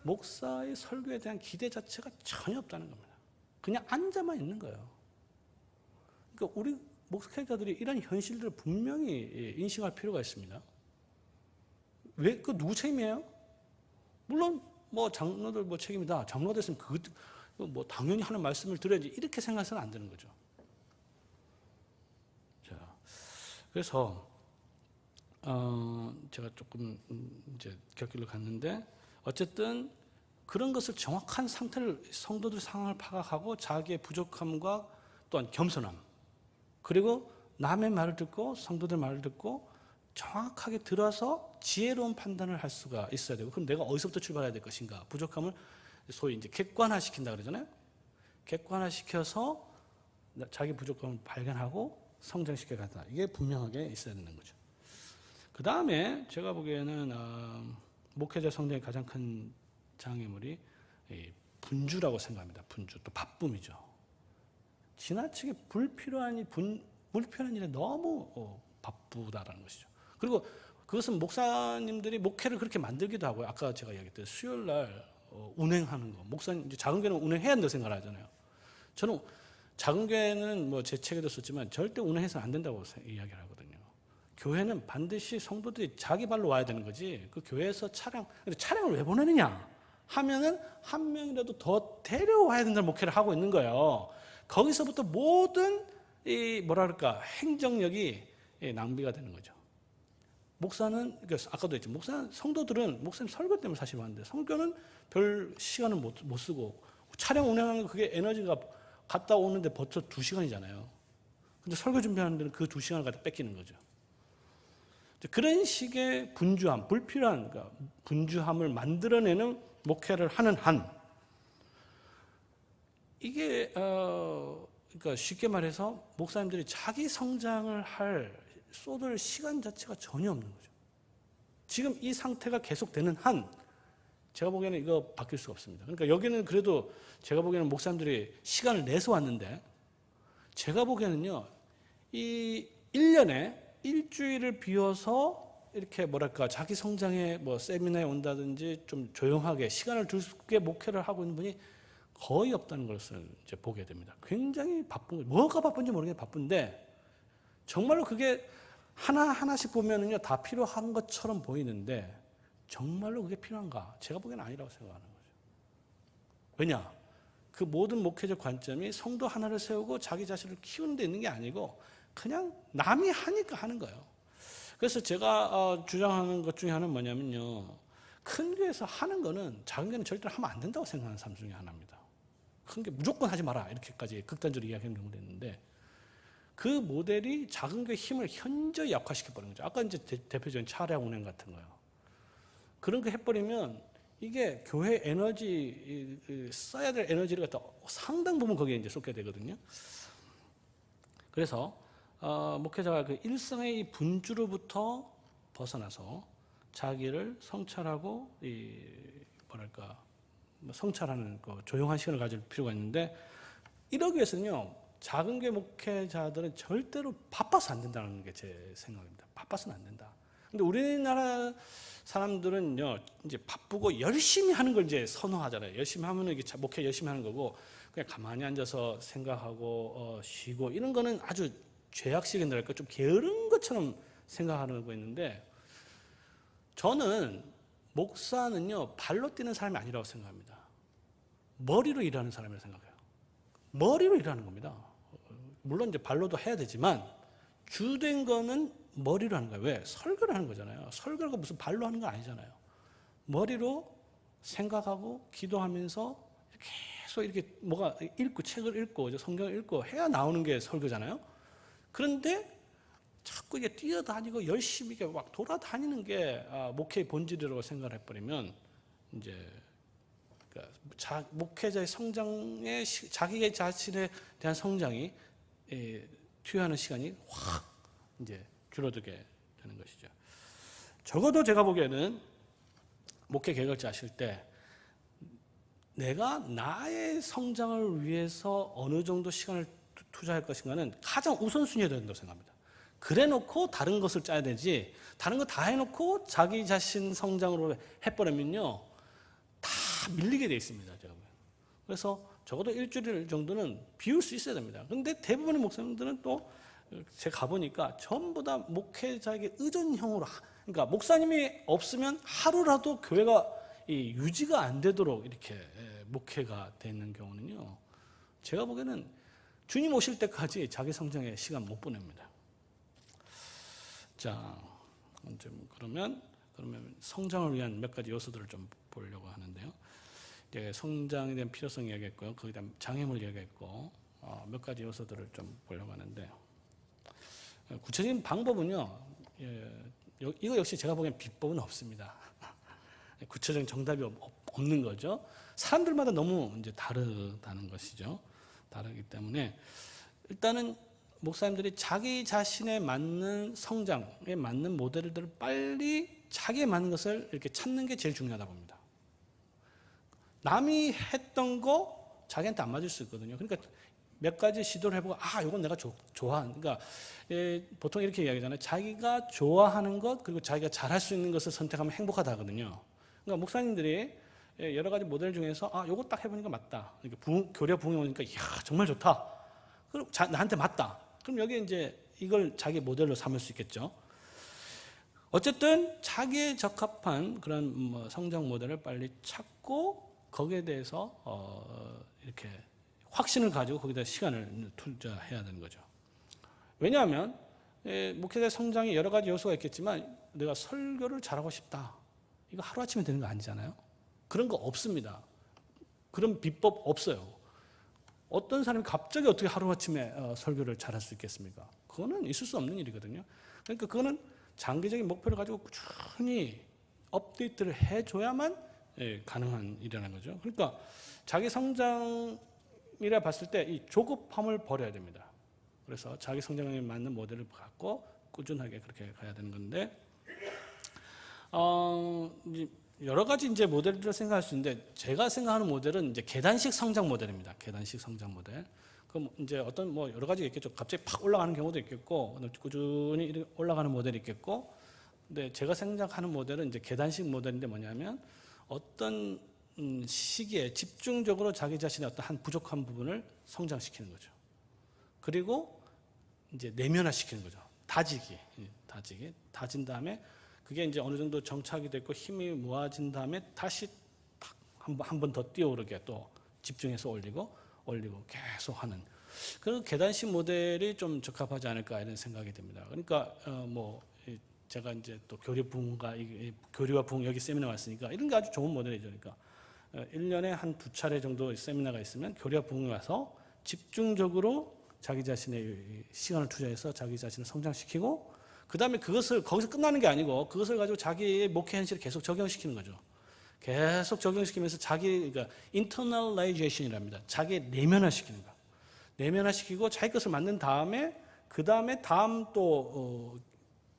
목사의 설교에 대한 기대 자체가 전혀 없다는 겁니다. 그냥 앉아만 있는 거예요. 그러니까 우리 목회자들이 이런 현실들을 분명히 인식할 필요가 있습니다. 왜 그 누구 책임이에요? 물론 뭐 장로들 뭐 책임이다. 장로가 됐으면 뭐 당연히 하는 말씀을 들어야지 이렇게 생각해서는 안 되는 거죠. 그래서 제가 조금 이제 곁길로 갔는데 어쨌든 그런 것을 정확한 상태를 성도들 상황을 파악하고 자기의 부족함과 또한 겸손함 그리고 남의 말을 듣고 성도들 말을 듣고 정확하게 들어서 지혜로운 판단을 할 수가 있어야 되고 그럼 내가 어디서부터 출발해야 될 것인가 부족함을 소위 이제 객관화시킨다 그러잖아요. 객관화시켜서 자기 부족함을 발견하고 성장시켜 간다. 이게 분명하게 있어야 되는 거죠. 그 다음에 제가 보기에는 목회자 성장의 가장 큰 장애물이 분주라고 생각합니다. 분주 또 바쁨이죠. 지나치게 불필요한 일에 너무 바쁘다라는 것이죠. 그리고 그것은 목사님들이 목회를 그렇게 만들기도 하고요. 아까 제가 이야기했듯이 수요일 날 운행하는 거. 목사님 이제 작은 교회는 운행해야 된다고 생각을 하잖아요. 저는 작은 교회는 뭐 제 책에도 썼지만 절대 운행해서는 안 된다고 이야기를 하거든요. 교회는 반드시 성도들이 자기 발로 와야 되는 거지. 그 교회에서 근데 차량을 왜 보내느냐 하면은 한 명이라도 더 데려와야 된다는 목회를 하고 있는 거예요. 거기서부터 모든 이 행정력이 낭비가 되는 거죠. 목사는, 아까도 했죠. 성도들은 목사님 설교 때문에 사실 왔는데, 성교는 별 시간을 못 쓰고, 차량 운행하는 거 그게 에너지가 갔다 오는데 벌써 2시간이잖아요. 근데 설교 준비하는 데는 그 2시간을 갖다 뺏기는 거죠. 그런 식의 분주함, 불필요한 분주함을 만들어내는 목회를 하는 한, 이게, 그러니까 쉽게 말해서 목사님들이 자기 성장을 쏟을 시간 자체가 전혀 없는 거죠. 지금 이 상태가 계속되는 한 제가 보기에는 이거 바뀔 수가 없습니다. 그러니까 여기는 그래도 제가 보기에는 목사님들이 시간을 내서 왔는데, 제가 보기에는요, 이 1년에 일주일을 비워서 이렇게 자기 성장에 세미나에 온다든지 좀 조용하게 시간을 두게 목회를 하고 있는 분이 거의 없다는 것을 이제 보게 됩니다. 굉장히 바쁜 거예요. 뭐가 바쁜지 모르겠는데 바쁜데, 정말로 그게 하나하나씩 보면은요, 다 필요한 것처럼 보이는데, 정말로 그게 필요한가? 제가 보기에는 아니라고 생각하는 거죠. 왜냐? 그 모든 목회적 관점이 성도 하나를 세우고 자기 자신을 키우는 데 있는 게 아니고, 그냥 남이 하니까 하는 거예요. 그래서 제가 주장하는 것 중에 하나는 뭐냐면요, 큰 교회에서 하는 거는 작은 교회는 절대로 하면 안 된다고 생각하는 사람 중에 하나입니다. 큰 게 무조건 하지 마라, 이렇게까지 극단적으로 이야기하는 경우도 있는데, 그 모델이 작은 교회의 힘을 현저히 약화시켜버리는 거죠. 아까 이제 대표적인 차량 운행 같은 거요. 그런 거 해버리면 이게 교회 에너지, 써야 될 에너지를 갖다 상당 부분 거기에 이제 쏟게 되거든요. 그래서, 목회자가 그 일상의 이 분주로부터 벗어나서 자기를 성찰하고, 성찰하는 조용한 시간을 가질 필요가 있는데, 이러기 위해서는요, 작은 교회 목회자들은 절대로 바빠서 안 된다는 게 제 생각입니다. 바빠서는 안 된다. 근데 우리나라 사람들은요, 이제 바쁘고 열심히 하는 걸 이제 선호하잖아요. 열심히 하면은 이게 목회 열심히 하는 거고, 그냥 가만히 앉아서 생각하고, 쉬고, 이런 거는 아주 죄악식이랄까, 좀 게으른 것처럼 생각하는 거 있는데, 저는 목사는요, 발로 뛰는 사람이 아니라고 생각합니다. 머리로 일하는 사람이라고 생각해요. 머리로 일하는 겁니다. 물론 이제 발로도 해야 되지만, 주된 거는 머리로 하는 거예요. 왜? 설교를 하는 거잖아요. 설교가 무슨 발로 하는 거 아니잖아요. 머리로 생각하고 기도하면서 계속 이렇게 책을 읽고 성경을 읽고 해야 나오는 게 설교잖아요. 그런데 자꾸 이게 뛰어다니고 열심히 막 돌아다니는 게 목회의 본질이라고 생각을 해버리면, 이제 목회자의 성장에, 자기 자신에 대한 성장이 투여하는 시간이 확 이제 줄어들게 되는 것이죠. 적어도 제가 보기에는 목회 계획을 하실 때 내가 나의 성장을 위해서 어느 정도 시간을 투자할 것인가는 가장 우선순위여야 된다고 생각합니다. 그래 놓고 다른 것을 짜야 되지, 다른 거 다 해놓고 자기 자신 성장으로 해버리면요, 다 밀리게 돼 있습니다. 제가 보면. 그래서 적어도 일주일 정도는 비울 수 있어야 됩니다. 그런데 대부분의 목사님들은 또 제가 가보니까 전부 다 목회자에게 의존형으로, 그러니까 목사님이 없으면 하루라도 교회가 유지가 안 되도록 이렇게 목회가 되는 경우는요, 제가 보기에는 주님 오실 때까지 자기 성장에 시간 못 보냅니다. 자, 그러면 성장을 위한 몇 가지 요소들을 좀 보려고 하는데요. 이제 성장에 대한 필요성 이야기했고요. 거기에 대한 장애물 이야기했고, 몇 가지 요소들을 좀 보려고 하는데, 구체적인 방법은요, 이거 역시 제가 보기엔 비법은 없습니다. 구체적인 정답이 없는 거죠. 사람들마다 너무 이제 다르다는 것이죠. 다르기 때문에 일단은 목사님들이 자기 자신에 맞는 성장에 맞는 모델들을 빨리 자기에 맞는 것을 이렇게 찾는 게 제일 중요하다고 봅니다. 남이 했던 거 자기한테 안 맞을 수 있거든요. 그러니까 몇 가지 시도를 해보고, 이건 내가 좋아하는, 그러니까 보통 이렇게 이야기하잖아요. 자기가 좋아하는 것, 그리고 자기가 잘할 수 있는 것을 선택하면 행복하다 하거든요. 그러니까 목사님들이 여러 가지 모델 중에서 요거 딱 해보니까 맞다. 교려 부흥에 오니까 이야 정말 좋다. 그럼 나한테 맞다. 그럼 여기 이제 이걸 자기 모델로 삼을 수 있겠죠. 어쨌든 자기에 적합한 그런 뭐 성장 모델을 빨리 찾고 거기에 대해서 이렇게 확신을 가지고 거기다 시간을 투자해야 되는 거죠. 왜냐하면 목회자의 성장에 여러 가지 요소가 있겠지만 내가 설교를 잘하고 싶다. 이거 하루아침에 되는 거 아니잖아요. 그런 거 없습니다. 그런 비법 없어요. 어떤 사람이 갑자기 어떻게 하루아침에 설교를 잘할 수 있겠습니까? 그거는 있을 수 없는 일이거든요. 그러니까 그거는 장기적인 목표를 가지고 꾸준히 업데이트를 해줘야만 가능한 일이라는 거죠. 그러니까 자기 성장이라 봤을 때 이 조급함을 버려야 됩니다. 그래서 자기 성장에 맞는 모델을 갖고 꾸준하게 그렇게 가야 되는 건데, 이제 여러 가지 이제 모델들을 생각할 수 있는데, 제가 생각하는 모델은 이제 계단식 성장 모델입니다. 계단식 성장 모델. 그럼 이제 어떤 뭐 여러 가지가 있겠죠. 갑자기 팍 올라가는 경우도 있겠고, 꾸준히 올라가는 모델이 있겠고, 근데 제가 생각하는 모델은 이제 계단식 모델인데 뭐냐면 어떤 시기에 집중적으로 자기 자신의 어떤 한 부족한 부분을 성장시키는 거죠. 그리고 이제 내면화시키는 거죠. 다진 다음에 그게 이제 어느 정도 정착이 됐고 힘이 모아진 다음에 다시 한 번 더 뛰어오르게 또 집중해서 올리고 계속 하는 그런 계단식 모델이 좀 적합하지 않을까 이런 생각이 듭니다. 그러니까 뭐 제가 이제 또 교리와 부흥 여기 세미나 왔으니까 이런 게 아주 좋은 모델이죠. 그러니까 1년에 한 2차례 정도 세미나가 있으면 교리와 부흥에 와서 집중적으로 자기 자신의 시간을 투자해서 자기 자신을 성장시키고 그 다음에 그것을 거기서 끝나는 게 아니고 그것을 가지고 자기의 목회 현실을 계속 적용시키는 거죠. 계속 적용시키면서 그러니까 internalization이랍니다. 자기 내면화시키는 거. 내면화시키고 자기 것을 만든 다음에 그 다음에 다음 또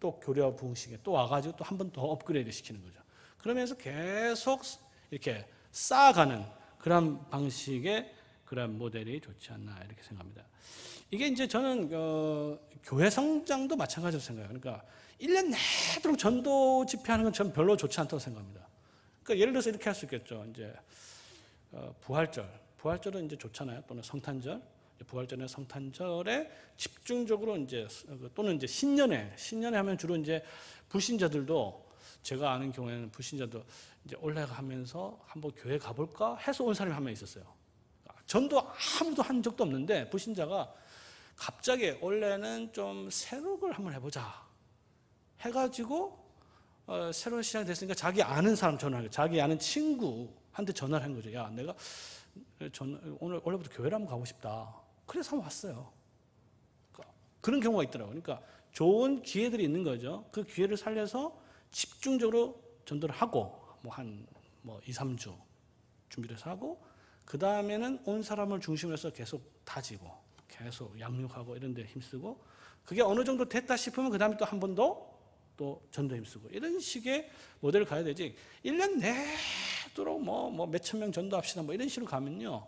교리와 부흥식에 또 와가지고 또 한 번 더 업그레이드 시키는 거죠. 그러면서 계속 이렇게 쌓아가는 그런 방식의 그런 모델이 좋지 않나 이렇게 생각합니다. 이게 이제 저는 교회 성장도 마찬가지로 생각해요. 그러니까 1년 내도록 전도 집회하는 건 전 별로 좋지 않다고 생각합니다. 그러니까 예를 들어서 이렇게 할 수 있겠죠. 이제 부활절은 이제 좋잖아요. 또는 성탄절, 부활절이나 성탄절에 집중적으로 이제 또는 이제 신년에 하면 주로 이제 불신자들도 제가 아는 경우에는 불신자도 이제 올라가면서 한번 교회 가볼까 해서 온 사람이 한 명 있었어요. 전도 아무도 한 적도 없는데 불신자가 갑자기 원래는 좀 새로운 걸 한번 해보자 해가지고 새로운 시장이 됐으니까 자기 아는 사람 전화를 자기 아는 친구한테 전화를 한 거죠. 야, 내가 오늘부터 교회를 한번 가고 싶다. 그래서 한번 왔어요. 그런 경우가 있더라고요. 그러니까 좋은 기회들이 있는 거죠. 그 기회를 살려서 집중적으로 전도를 하고 한 2, 3주 준비를 해서 하고 그 다음에는 온 사람을 중심으로 해서 계속 다지고 계속 양육하고 이런 데 힘쓰고 그게 어느 정도 됐다 싶으면 그 다음에 또 한 번 더 또 전도에 힘쓰고 이런 식의 모델을 가야 되지 1년 내도록 뭐 몇천 명 전도합시다 뭐 이런 식으로 가면요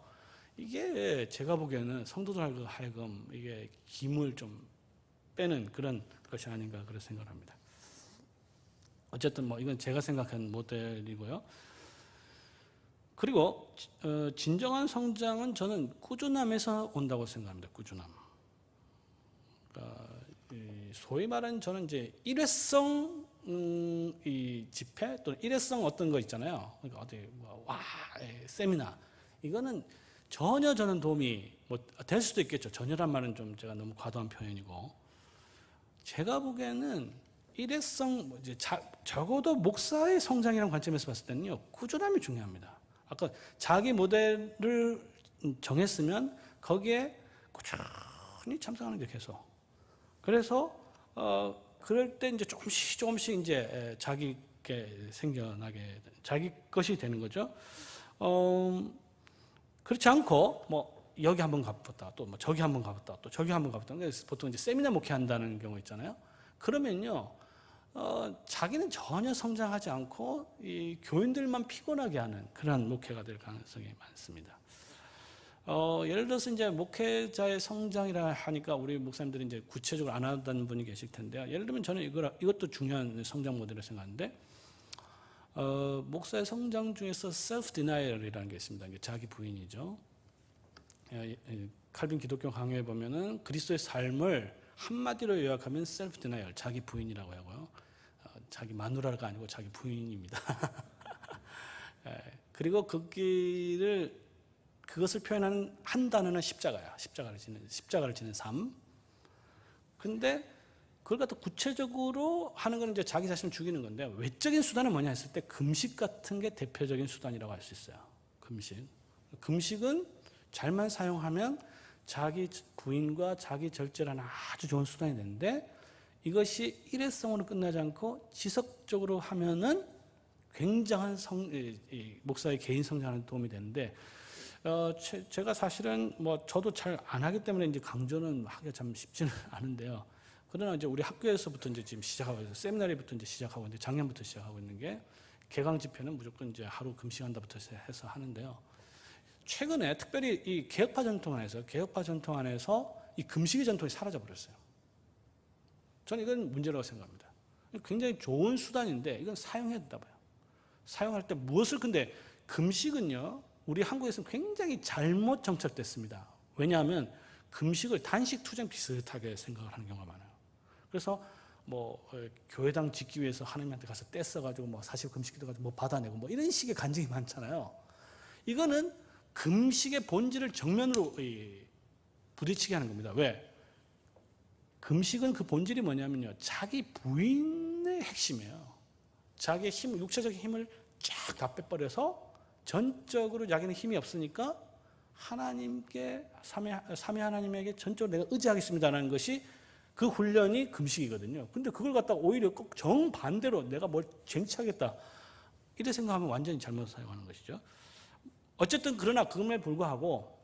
이게 제가 보기에는 성도들 하여금 이게 힘을 좀 빼는 그런 것이 아닌가 그런 생각을 합니다. 어쨌든 뭐 이건 제가 생각한 모델이고요. 그리고 진정한 성장은 저는 꾸준함에서 온다고 생각합니다. 꾸준함. 그러니까 소위 말하는 저는 이제 일회성 이 집회 또는 일회성 어떤 거 있잖아요. 그러니까 어디 세미나 이거는 전혀 저는 도움이 될 수도 있겠죠. 전혀란 말은 좀 제가 너무 과도한 표현이고 제가 보기에는 일회성 이제 적어도 목사의 성장이라는 관점에서 봤을 때는요 꾸준함이 중요합니다. 아까 자기 모델을 정했으면 거기에 꾸준히 참석하는 게 계속. 그래서 그럴 때 이제 조금씩 이제 자기게 생겨나게 자기 것이 되는 거죠. 그렇지 않고 여기 한번 가봤다, 또 저기 한번 가봤다, 또 저기 한번 가봤다. 보통 이제 세미나 목회한다는 경우 있잖아요. 그러면요. 자기는 전혀 성장하지 않고 이 교인들만 피곤하게 하는 그런 목회가 될 가능성이 많습니다. 예를 들어서 이제 목회자의 성장이라 하니까 우리 목사님들이 이제 구체적으로 안 한다는 분이 계실 텐데요. 예를 들면 저는 이것도 중요한 성장 모델을 생각하는데 목사의 성장 중에서 self denial이라는 게 있습니다. 이게 자기 부인이죠. 칼빈 기독교 강요에 보면은 그리스도의 삶을 한마디로 요약하면 self denial, 자기 부인이라고 하고요. 자기 마누라가 아니고 자기 부인입니다. 그리고 그것을 표현하는 한 단어는 십자가야. 십자가를 지는 삶. 근데 그걸 갖다 구체적으로 하는 건 이제 자기 자신을 죽이는 건데, 외적인 수단은 뭐냐 했을 때 금식 같은 게 대표적인 수단이라고 할 수 있어요. 금식은 잘만 사용하면 자기 부인과 자기 절제를 하는 아주 좋은 수단이 되는데, 이것이 일회성으로 끝나지 않고 지속적으로 하면은 굉장한 목사의 개인 성장하는 도움이 되는데, 제가 사실은 저도 잘 안 하기 때문에 이제 강조는 하기가 참 쉽지는 않은데요. 그러나 이제 우리 학교에서부터 이제 지금 시작하고 있어요. 세미나리부터 이제 시작하고 있는데, 작년부터 시작하고 있는 게 개강 집회는 무조건 이제 하루 금식한다부터 해서 하는데요. 최근에 특별히 이 개혁파 전통 안에서 이 금식의 전통이 사라져 버렸어요. 저는 이건 문제라고 생각합니다. 굉장히 좋은 수단인데 이건 사용해야 된다 봐요. 사용할 때 무엇을, 근데 금식은요, 우리 한국에서는 굉장히 잘못 정착됐습니다. 왜냐하면 금식을 단식 투쟁 비슷하게 생각을 하는 경우가 많아요. 그래서 교회당 짓기 위해서 하나님한테 가서 떼써가지고 40 금식기도 가지고 받아내고 이런 식의 간증이 많잖아요. 이거는 금식의 본질을 정면으로 부딪히게 하는 겁니다. 왜? 금식은 그 본질이 뭐냐면요, 자기 부인의 핵심이에요. 자기의 힘, 육체적인 힘을 쫙 다 빼버려서 전적으로 자기는 힘이 없으니까 하나님께, 삼위 하나님에게 전적으로 내가 의지하겠습니다라는 것이 그 훈련이 금식이거든요. 근데 그걸 갖다가 오히려 꼭 정반대로 내가 뭘 쟁취하겠다 이렇게 생각하면 완전히 잘못 사용하는 것이죠. 어쨌든 그러나 그럼에 불구하고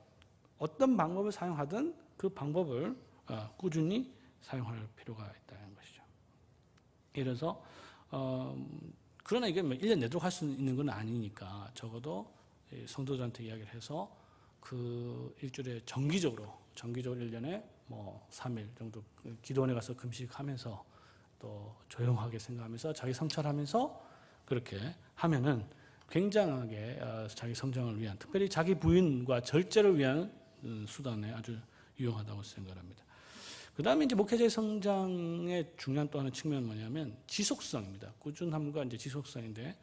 어떤 방법을 사용하든 그 방법을 꾸준히 사용할 필요가 있다는 것이죠. 이래서 그러나 이게 1년 내도록 할 수 있는 건 아니니까 적어도 성도들한테 이야기를 해서 그 일주일에 정기적으로 1년에 3일 정도 기도원에 가서 금식하면서 또 조용하게 생각하면서 자기 성찰하면서 그렇게 하면은 굉장하게 자기 성장을 위한, 특별히 자기 부인과 절제를 위한 수단에 아주 유용하다고 생각합니다. 그 다음에 이제 목회자의 성장의 중요한 또 하나 측면은 뭐냐면 지속성입니다. 꾸준함과 이제 지속성인데,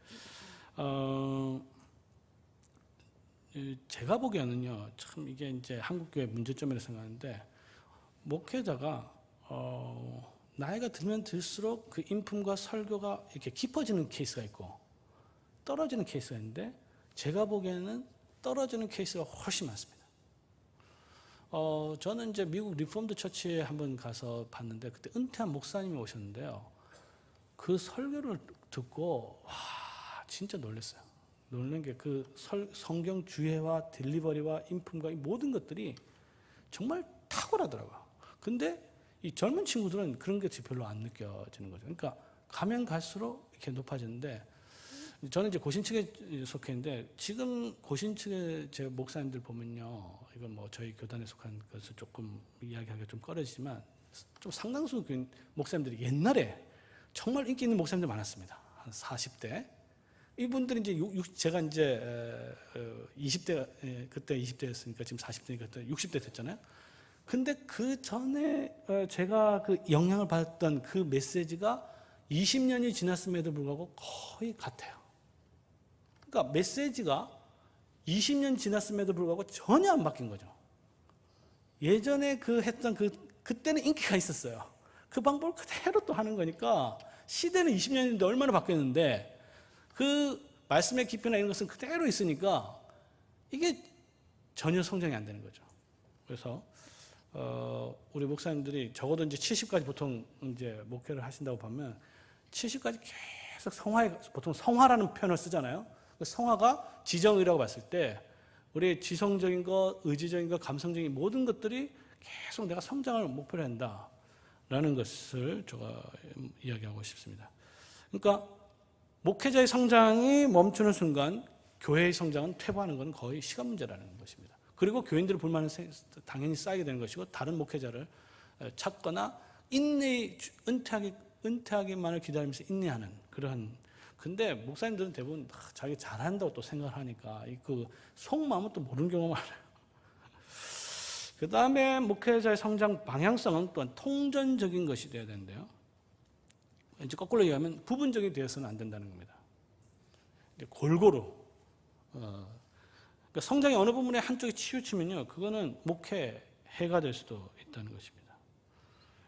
제가 보기에는요, 참 이게 이제 한국교회 문제점이라고 생각하는데, 목회자가 나이가 들면 들수록 그 인품과 설교가 이렇게 깊어지는 케이스가 있고 떨어지는 케이스가 있는데, 제가 보기에는 떨어지는 케이스가 훨씬 많습니다. 저는 이제 미국 리폼드 처치에 한번 가서 봤는데, 그때 은퇴한 목사님이 오셨는데요. 그 설교를 듣고 와, 진짜 놀랐어요. 놀란 게 그 성경 주해와 딜리버리와 인품과 이 모든 것들이 정말 탁월하더라고요. 근데 이 젊은 친구들은 그런 게 별로 안 느껴지는 거죠. 그러니까 가면 갈수록 이렇게 높아지는데, 저는 이제 고신 측에 속해 있는데, 지금 고신 측의 제 목사님들 보면요, 이건 저희 교단에 속한 것을 조금 이야기하기가 좀 꺼려지지만, 좀 상당수 목사님들이 옛날에 정말 인기 있는 목사님들 많았습니다. 한 40대. 이분들이 이제 제가 이제 20대, 그때 20대였으니까 지금 40대니까 60대 됐잖아요. 근데 그 전에 제가 그 영향을 받았던 그 메시지가 20년이 지났음에도 불구하고 거의 같아요. 그러니까 메시지가 20년 지났음에도 불구하고 전혀 안 바뀐 거죠. 예전에 했던 그때는 인기가 있었어요. 그 방법을 그대로 또 하는 거니까, 시대는 20년인데 얼마나 바뀌었는데 그 말씀의 깊이나 이런 것은 그대로 있으니까 이게 전혀 성장이 안 되는 거죠. 그래서 우리 목사님들이 적어도 이제 70까지 보통 이제 목회를 하신다고 보면 70까지 계속 보통 성화라는 표현을 쓰잖아요. 그 성화가 지정이라고 봤을 때 우리 지성적인 것, 의지적인 것, 감성적인 모든 것들이 계속 내가 성장을 목표로 한다라는 것을 제가 이야기하고 싶습니다. 그러니까 목회자의 성장이 멈추는 순간 교회의 성장은 퇴보하는 건 거의 시간 문제라는 것입니다. 그리고 교인들의 불만은 당연히 쌓이게 되는 것이고, 다른 목회자를 찾거나 은퇴하기만을 기다리면서 인내하는 그러한. 근데 목사님들은 대부분 자기 잘한다고 또 생각을 하니까 그 속마음은 또 모르는 경우가 많아요. 그 다음에 목회자의 성장 방향성은 또한 통전적인 것이 되어야 되는데요. 이제 거꾸로 얘기하면 부분적이 되어서는 안 된다는 겁니다. 이제 골고루 그러니까 성장의 어느 부분에 한쪽이 치우치면요, 그거는 목회해가 될 수도 있다는 것입니다.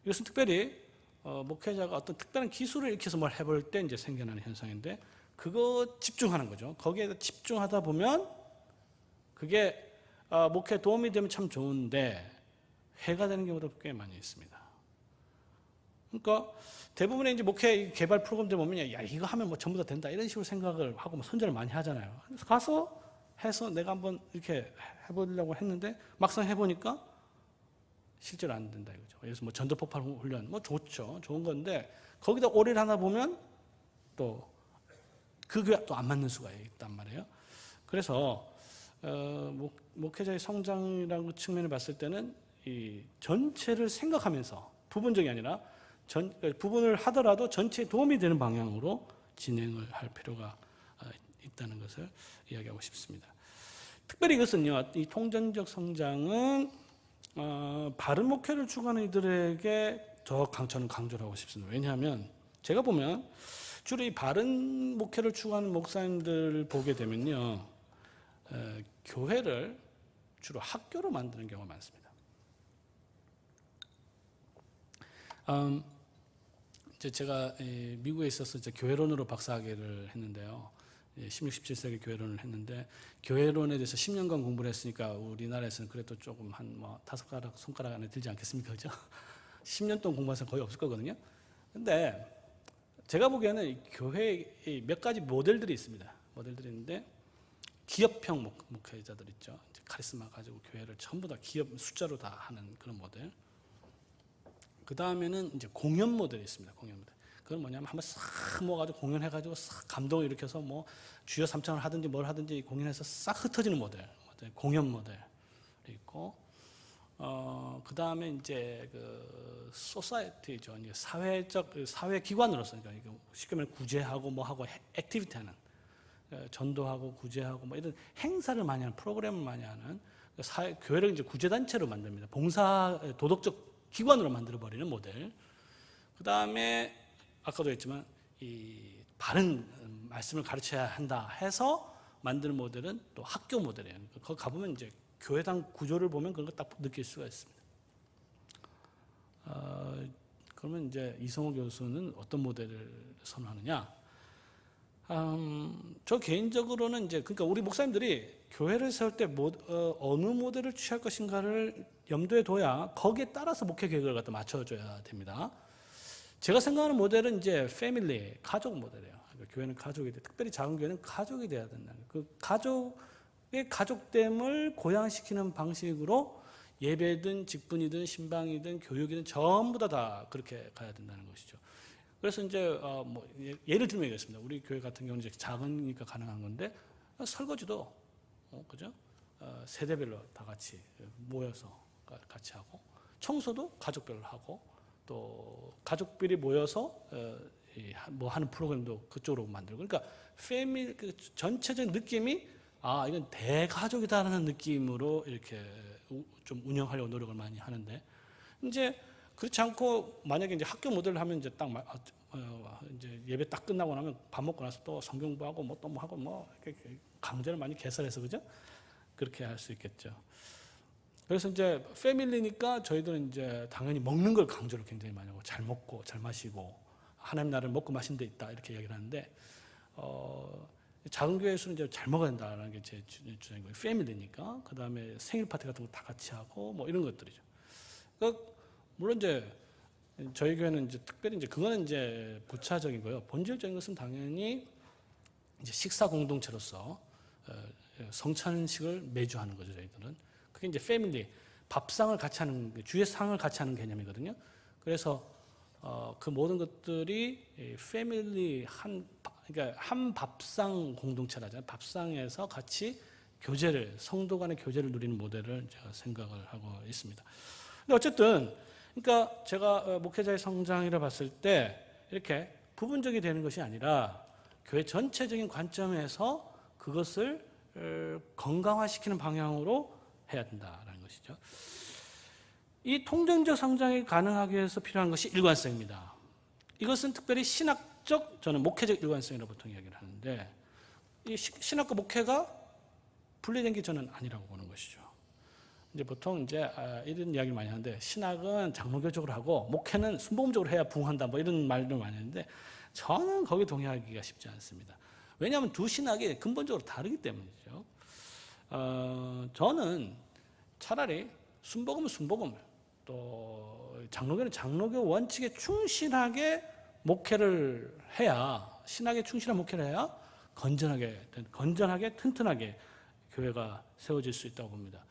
이것은 특별히 목회자가 어떤 특별한 기술을 익혀서 뭘 해볼 때 이제 생겨나는 현상인데, 그거 집중하는 거죠. 거기에 집중하다 보면 그게 목회에 도움이 되면 참 좋은데 해가 되는 경우도 꽤 많이 있습니다. 그러니까 대부분의 이제 목회 개발 프로그램들 보면, 야, 이거 하면 뭐 전부 다 된다 이런 식으로 생각을 하고 뭐 선전을 많이 하잖아요. 그래서 가서 해서 내가 한번 이렇게 해보려고 했는데 막상 해보니까 실제로 안 된다 이거죠. 그래서 뭐 전도폭발 훈련 뭐 좋죠, 좋은 건데 거기다 오래를 하나 보면 또 그 교회 또 안 맞는 수가 있단 말이에요. 그래서 목회자의 성장이라는 측면을 봤을 때는 이 전체를 생각하면서 부분적이 아니라 부분을 하더라도 전체에 도움이 되는 방향으로 진행을 할 필요가 있다는 것을 이야기하고 싶습니다. 특별히 이것은요, 이 통전적 성장은 바른 목회를 추구하는 이들에게 더 저는 강조를 하고 싶습니다. 왜냐하면 제가 보면 주로 이 바른 목회를 추구하는 목사님들을 보게 되면요, 교회를 주로 학교로 만드는 경우가 많습니다. 이제 제가 미국에 있어서 이제 교회론으로 박사학위를 했는데요. 16, 17세기 교회론을 했는데, 교회론에 대해서 10년간 공부를 했으니까 우리나라에서는 그래도 조금 한 뭐 5가락 손가락 안에 들지 않겠습니까? 그죠? 10년 동안 공부한 사람 거의 없을 거거든요. 근데 제가 보기에는 이 교회에 몇 가지 모델들이 있습니다. 모델들이 있는데, 기업형 목회자들 있죠. 이제 카리스마 가지고 교회를 전부 다 기업 숫자로 다 하는 그런 모델. 그 다음에는 이제 공연 모델이 있습니다. 공연 모델. 그건 뭐냐면 한번 싹 모아가지고 공연해가지고 싹 감동을 일으켜서 뭐 주여 삼창을 하든지 뭘 하든지 공연해서 싹 흩어지는 모델, 공연 모델이 있고, 그 다음에 이제 그 소사이티죠. 이제 사회적 사회 기관으로서, 그러니까 쉽게 말해 구제하고 뭐 하고 액티비티하는, 전도하고 구제하고 뭐 이런 행사를 많이 하는, 프로그램을 많이 하는 교회를 이제 구제단체로 만듭니다. 봉사 도덕적 기관으로 만들어버리는 모델. 그 다음에 아까도 했지만 이 바른 말씀을 가르쳐야 한다 해서 만드는 모델은 또 학교 모델이에요. 거기 가보면 이제 교회당 구조를 보면 그런 거 딱 느낄 수가 있습니다. 그러면 이제 이성호 교수는 어떤 모델을 선호하느냐? 저 개인적으로는 이제, 그러니까 우리 목사님들이 교회를 세울 때 어느 모델을 취할 것인가를 염두에 둬야 거기에 따라서 목회 계획을 갖다 맞춰줘야 됩니다. 제가 생각하는 모델은 이제 패밀리, 가족 모델이에요. 그러니까 교회는 가족이 돼, 특별히 작은 교회는 가족이 돼야 된다는, 그 가족의 가족됨을 고양시키는 방식으로 예배든 직분이든 신방이든 교육이든 전부 다 그렇게 가야 된다는 것이죠. 그래서 이제 뭐 예를 들면 이렇습니다. 우리 교회 같은 경우는 이제 작으니까 가능한 건데, 설거지도 그죠? 세대별로 다 같이 모여서 같이 하고, 청소도 가족별로 하고, 또 가족들이 모여서 뭐 하는 프로그램도 그쪽으로 만들고, 그러니까 패밀리 그 전체적인 느낌이 이건 대가족이다라는 느낌으로 이렇게 좀 운영하려고 노력을 많이 하는데, 이제 그렇지 않고 만약에 이제 학교 모델을 하면 이제 딱 이제 예배 딱 끝나고 나면 밥 먹고 나서 또 성경 공부하고 뭐 또 뭐 하고 뭐 이렇게 강제를 많이 개설해서, 그죠? 그렇게 할 수 있겠죠. 그래서 이제 패밀리니까 저희들은 이제 당연히 먹는 걸 강조를 굉장히 많이 하고, 잘 먹고 잘 마시고 하나님 나라를 먹고 마신 데 있다 이렇게 얘기를 하는데, 작은 교회에서는 이제 잘 먹어야 된다라는 게 제 주장이고요. 패밀리니까. 그 다음에 생일 파티 같은 거 다 같이 하고 뭐 이런 것들이죠. 그러니까 물론 이제 저희 교회는 이제 특별히 이제 그거는 이제 부차적이고요. 본질적인 것은 당연히 이제 식사 공동체로서 성찬식을 매주 하는 거죠. 저희들은 그게 이제 패밀리, 밥상을 같이 하는, 주의 상을 같이 하는 개념이거든요. 그래서 그 모든 것들이 패밀리 그러니까 한 밥상 공동체라잖아요. 밥상에서 같이 교제를, 성도 간의 교제를 누리는 모델을 제가 생각을 하고 있습니다. 근데 어쨌든 그러니까 제가 목회자의 성장이라 봤을 때 이렇게 부분적이 되는 것이 아니라 교회 전체적인 관점에서 그것을 건강화시키는 방향으로 해야 된다라는 것이죠. 이 통전적 성장이 가능하기 위해서 필요한 것이 일관성입니다. 이것은 특별히 신학적, 저는 목회적 일관성이라고 보통 이야기를 하는데, 이 신학과 목회가 분리된 게 저는 아니라고 보는 것이죠. 이제 보통 이제 이런 이야기를 많이 하는데, 신학은 장로교적으로 하고 목회는 순복음적으로 해야 부흥한다, 뭐 이런 말을 많이 하는데, 저는 거기 동의하기가 쉽지 않습니다. 왜냐하면 두 신학이 근본적으로 다르기 때문이죠. 저는 차라리 순복음은 순복음, 또 장로교는 장로교 원칙에 충실하게 목회를 해야, 신학에 충실한 목회를 해야 건전하게 튼튼하게 교회가 세워질 수 있다고 봅니다.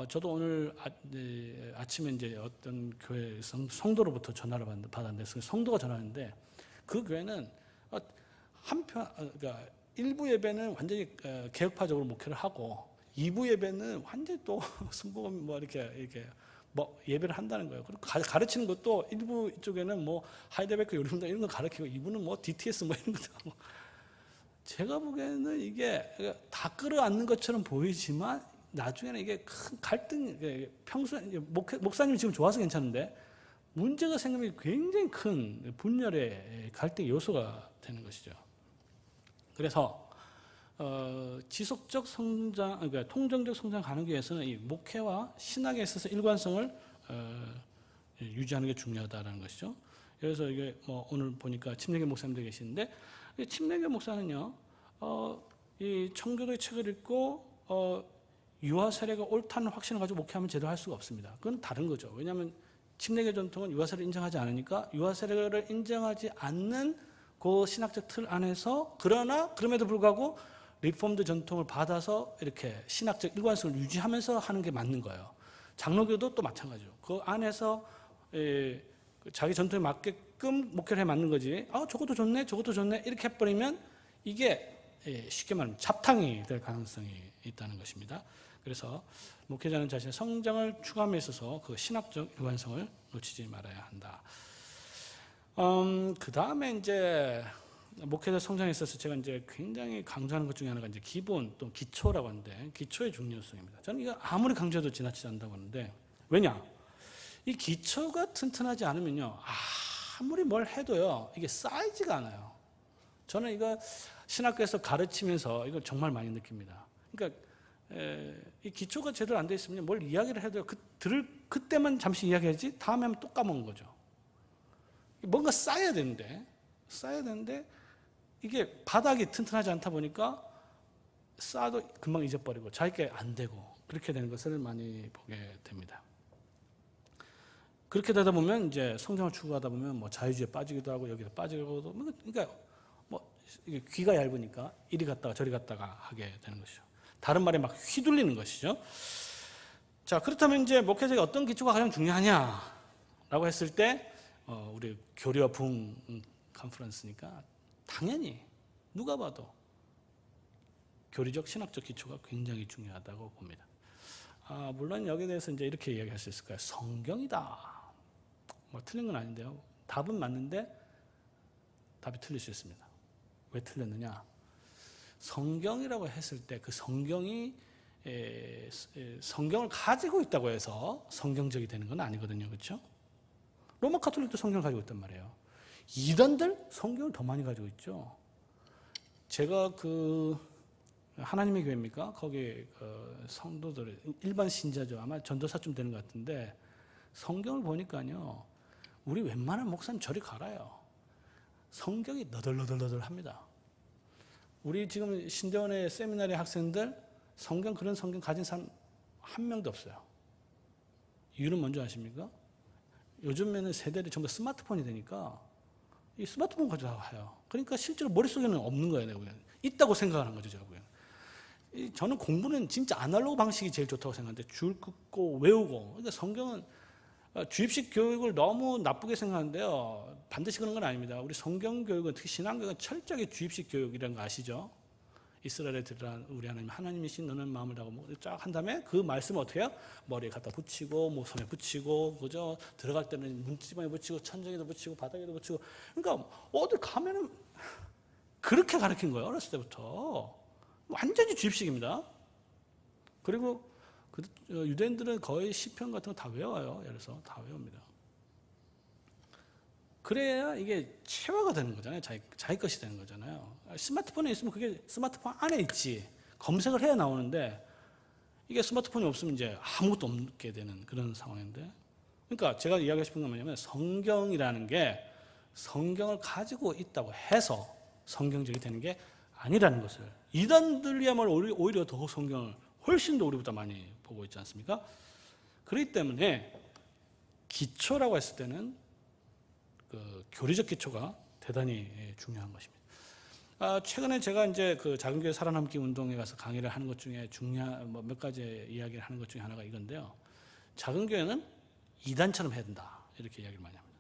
저도 오늘 아침에 이제 어떤 교회 성도로부터 전화를 받았는데, 성도가 전화했는데, 그 교회는 그러니까 일부 예배는 완전히 개혁파적으로 목회를 하고, 2부 예배는 완전히 또 순복음 뭐 이렇게 뭐 예배를 한다는 거예요. 그리고 가르치는 것도 일부 쪽에는 뭐 하이데베크 요리문답 이런 거 가르치고, 2부는 뭐 DTS 뭐 이런 것도 하고. 제가 보기에는 이게 다 끌어안는 것처럼 보이지만 나중에는 이게 큰 갈등, 평소에 목사님이 지금 좋아서 괜찮은데 문제가 생기면 굉장히 큰 분열의 갈등 요소가 되는 것이죠. 그래서 지속적 성장, 그러니까 통정적 성장 가능하기 위해서는 이 목회와 신학에 있어서 일관성을 유지하는 게 중요하다는 것이죠. 그래서 이게 뭐 오늘 보니까 침례교 목사님들 계시는데, 침례교 목사는요, 이 청교도의 책을 읽고 유아 세례가 옳다는 확신을 가지고 목회하면 제대로 할 수가 없습니다. 그건 다른 거죠. 왜냐하면 침례교 전통은 유아 세례를 인정하지 않으니까, 유아 세례를 인정하지 않는 그 신학적 틀 안에서, 그러나 그럼에도 불구하고 리폼드 전통을 받아서 이렇게 신학적 일관성을 유지하면서 하는 게 맞는 거예요. 장로교도 또 마찬가지죠. 그 안에서 자기 전통에 맞게끔 목회를 해 맞는 거지, 저것도 좋네 저것도 좋네 이렇게 해버리면 이게 쉽게 말하면 잡탕이 될 가능성이 있다는 것입니다. 그래서 목회자는 자신의 성장을 추구함에 있어서 그 신학적 일관성을 놓치지 말아야 한다. 그 다음에 이제 목회자 성장에 있어서 제가 이제 굉장히 강조하는 것 중에 하나가 이제 기본 또 기초라고 하는데, 기초의 중요성입니다. 저는 이거 아무리 강조해도 지나치지 않는다고 하는데, 왜냐? 이 기초가 튼튼하지 않으면요, 아무리 뭘 해도요, 이게 쌓이지가 않아요. 저는 이거 신학교에서 가르치면서 이걸 정말 많이 느낍니다. 그러니까 이 기초가 제대로 안 돼 있으면 뭘 이야기를 해도 그때만 잠시 이야기하지 다음에 하면 또 까먹는 거죠. 뭔가 쌓여야 되는데 이게 바닥이 튼튼하지 않다 보니까 쌓아도 금방 잊어버리고 자기게 안 되고 그렇게 되는 것을 많이 보게 됩니다. 그렇게 되다 보면 이제 성장을 추구하다 보면 뭐 자유주의에 빠지기도 하고 여기서 빠지기도 하고, 그러니까 뭐 이게 귀가 얇으니까 이리 갔다가 저리 갔다가 하게 되는 것이죠. 다른 말에 막 휘둘리는 것이죠. 자, 그렇다면 이제 목회자가 어떤 기초가 가장 중요하냐라고 했을 때 우리 교리와 부흥 컨퍼런스니까 당연히 누가 봐도 교리적 신학적 기초가 굉장히 중요하다고 봅니다. 물론 여기에 대해서 이제 이렇게 이야기할 수 있을 거예요. 성경이다. 뭐 틀린 건 아닌데요. 답은 맞는데 답이 틀릴 수 있습니다. 왜 틀렸느냐? 성경이라고 했을 때 그 성경이 성경을 가지고 있다고 해서 성경적이 되는 건 아니거든요. 그렇죠? 로마 카톨릭도 성경을 가지고 있단 말이에요. 이단들 성경을 더 많이 가지고 있죠. 제가 그 하나님의 교회입니까? 거기 성도들 일반 신자죠. 아마 전도사쯤 되는 것 같은데 성경을 보니까요, 우리 웬만한 목사님 저리 가라요. 성경이 너덜너덜합니다. 우리 지금 신대원의 세미나리 학생들 그런 성경 가진 사람 한 명도 없어요. 이유는 뭔지 아십니까? 요즘에는 세대들이 전부 스마트폰이 되니까 이 스마트폰 가지고 다 해요. 그러니까 실제로 머릿속에는 없는 거예요. 내가 보기에는. 있다고 생각하는 거죠. 제가 보기에는. 저는 공부는 진짜 아날로그 방식이 제일 좋다고 생각하는데, 줄 긋고 외우고. 그러니까 성경은 주입식 교육을 너무 나쁘게 생각하는데요, 반드시 그런 건 아닙니다. 우리 성경 교육은, 특히 신앙 교육은 철저하게 주입식 교육이라는 거 아시죠? 이스라엘에 들으라 우리 하나님 하나님이신 너는 마음을 다하고 쫙 한 다음에 그 말씀을 어떻게 해요? 머리에 갖다 붙이고 뭐 손에 붙이고, 그죠? 들어갈 때는 문지방에 붙이고 천정에도 붙이고 바닥에도 붙이고. 그러니까 어디 가면은 그렇게 가르친 거예요. 어렸을 때부터. 완전히 주입식입니다. 그리고 유대인들은 거의 시편 같은 거 다 외워요. 예를 들어서 다 외웁니다. 그래야 이게 체화가 되는 거잖아요. 자기 것이 되는 거잖아요. 스마트폰에 있으면 그게 스마트폰 안에 있지. 검색을 해야 나오는데 이게 스마트폰이 없으면 이제 아무것도 없게 되는 그런 상황인데. 그러니까 제가 이야기하고 싶은 건 뭐냐면 성경이라는 게 성경을 가지고 있다고 해서 성경적이 되는 게 아니라는 것을, 이단들이야말로 오히려 더 성경을 훨씬 더 우리보다 많이 보고 있지 않습니까? 그렇기 때문에 기초라고 했을 때는 그 교리적 기초가 대단히 중요한 것입니다. 최근에 제가 이제 그 작은 교회 살아남기 운동에 가서 강의를 하는 것 중에 중요한 몇 가지 이야기를 하는 것 중에 하나가 이건데요. 작은 교회는 이단처럼 해야 된다, 이렇게 이야기를 많이 합니다.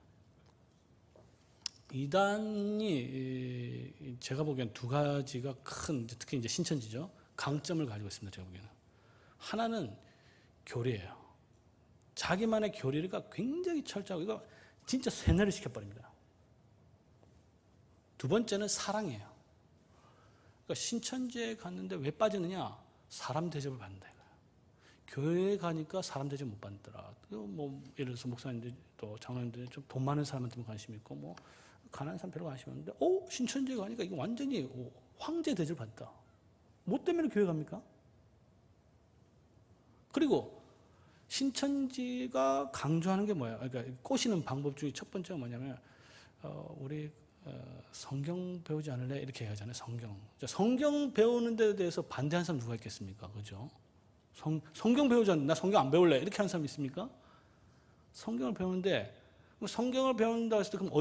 이단이 제가 보기엔 두 가지가 큰, 특히 이제 신천지죠, 강점을 가지고 있습니다. 제가 보기에는 하나는 교리예요. 자기만의 교리가 굉장히 철저하고 이거 진짜 세뇌를 시켜버립니다. 두 번째는 사랑이에요. 그러니까 신천지에 갔는데 왜 빠지느냐? 사람 대접을 받는다 이거예요. 교회에 가니까 사람 대접 못 받더라. 뭐 예를 들어서 목사님들 또 장로님들 좀 돈 많은 사람한테 관심 있고 뭐 가난한 사람 별로 관심 없는데 신천지에 가니까 이거 완전히 황제 대접을 받다. 뭐 때문에 교회 갑니까? 그리고 신천지가 강조하는 게 뭐예요? 그러니까 꼬시는 방법 중에 첫 번째가 뭐냐면 우리 성경 배우지 않을래? 이렇게 얘기하잖아요. 성경 배우는 데 대해서 반대하는 사람 누가 있겠습니까? 그죠? 성경 배우지 않는데 나 성경 안 배울래? 이렇게 하는 사람 있습니까? 성경을 배우는데 성경을 배운다고 했을 때 그럼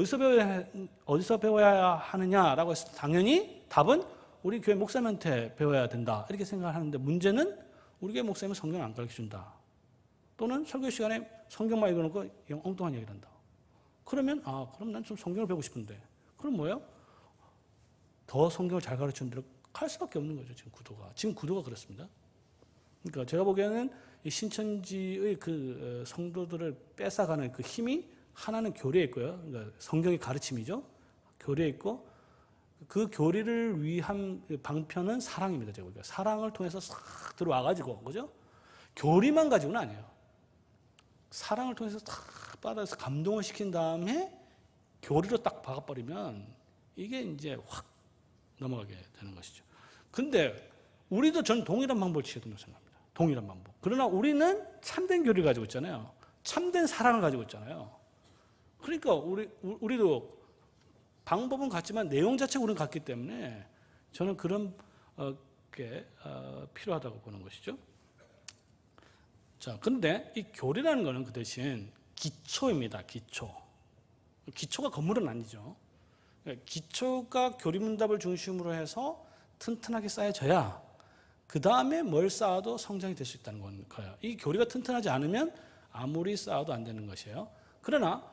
어디서 배워야 하느냐라고 했을 때 당연히 답은 우리 교회 목사님한테 배워야 된다, 이렇게 생각하는데 문제는 우리 교회 목사님은 성경을 안 가르쳐준다. 또는 설교 시간에 성경만 읽어놓고 엉뚱한 얘기를 한다. 그러면 그럼 난 좀 성경을 배우고 싶은데 그럼 뭐예요? 더 성경을 잘 가르치는 대로 갈 수밖에 없는 거죠. 지금 구도가 그렇습니다. 그러니까 제가 보기에는 이 신천지의 그 성도들을 뺏어가는 그 힘이 하나는 교리에 있고요. 그러니까 성경의 가르침이죠. 교리에 있고 그 교리를 위한 방편은 사랑입니다. 제가 보기에 사랑을 통해서 싹 들어와가지고, 그죠? 교리만 가지고는 아니에요. 사랑을 통해서 탁 받아서 감동을 시킨 다음에 교리로 딱 박아버리면 이게 이제 확 넘어가게 되는 것이죠. 근데 우리도 전 동일한 방법을 취해야 된다고 생각합니다. 동일한 방법. 그러나 우리는 참된 교리를 가지고 있잖아요. 참된 사랑을 가지고 있잖아요. 그러니까 우리도 방법은 같지만 내용 자체가 우리는 같기 때문에 저는 그런 게 필요하다고 보는 것이죠. 자, 근데 이 교리라는 거는 그 대신 기초입니다. 기초가 건물은 아니죠. 기초가 교리문답을 중심으로 해서 튼튼하게 쌓여져야 그 다음에 뭘 쌓아도 성장이 될 수 있다는 거예요. 이 교리가 튼튼하지 않으면 아무리 쌓아도 안 되는 것이에요. 그러나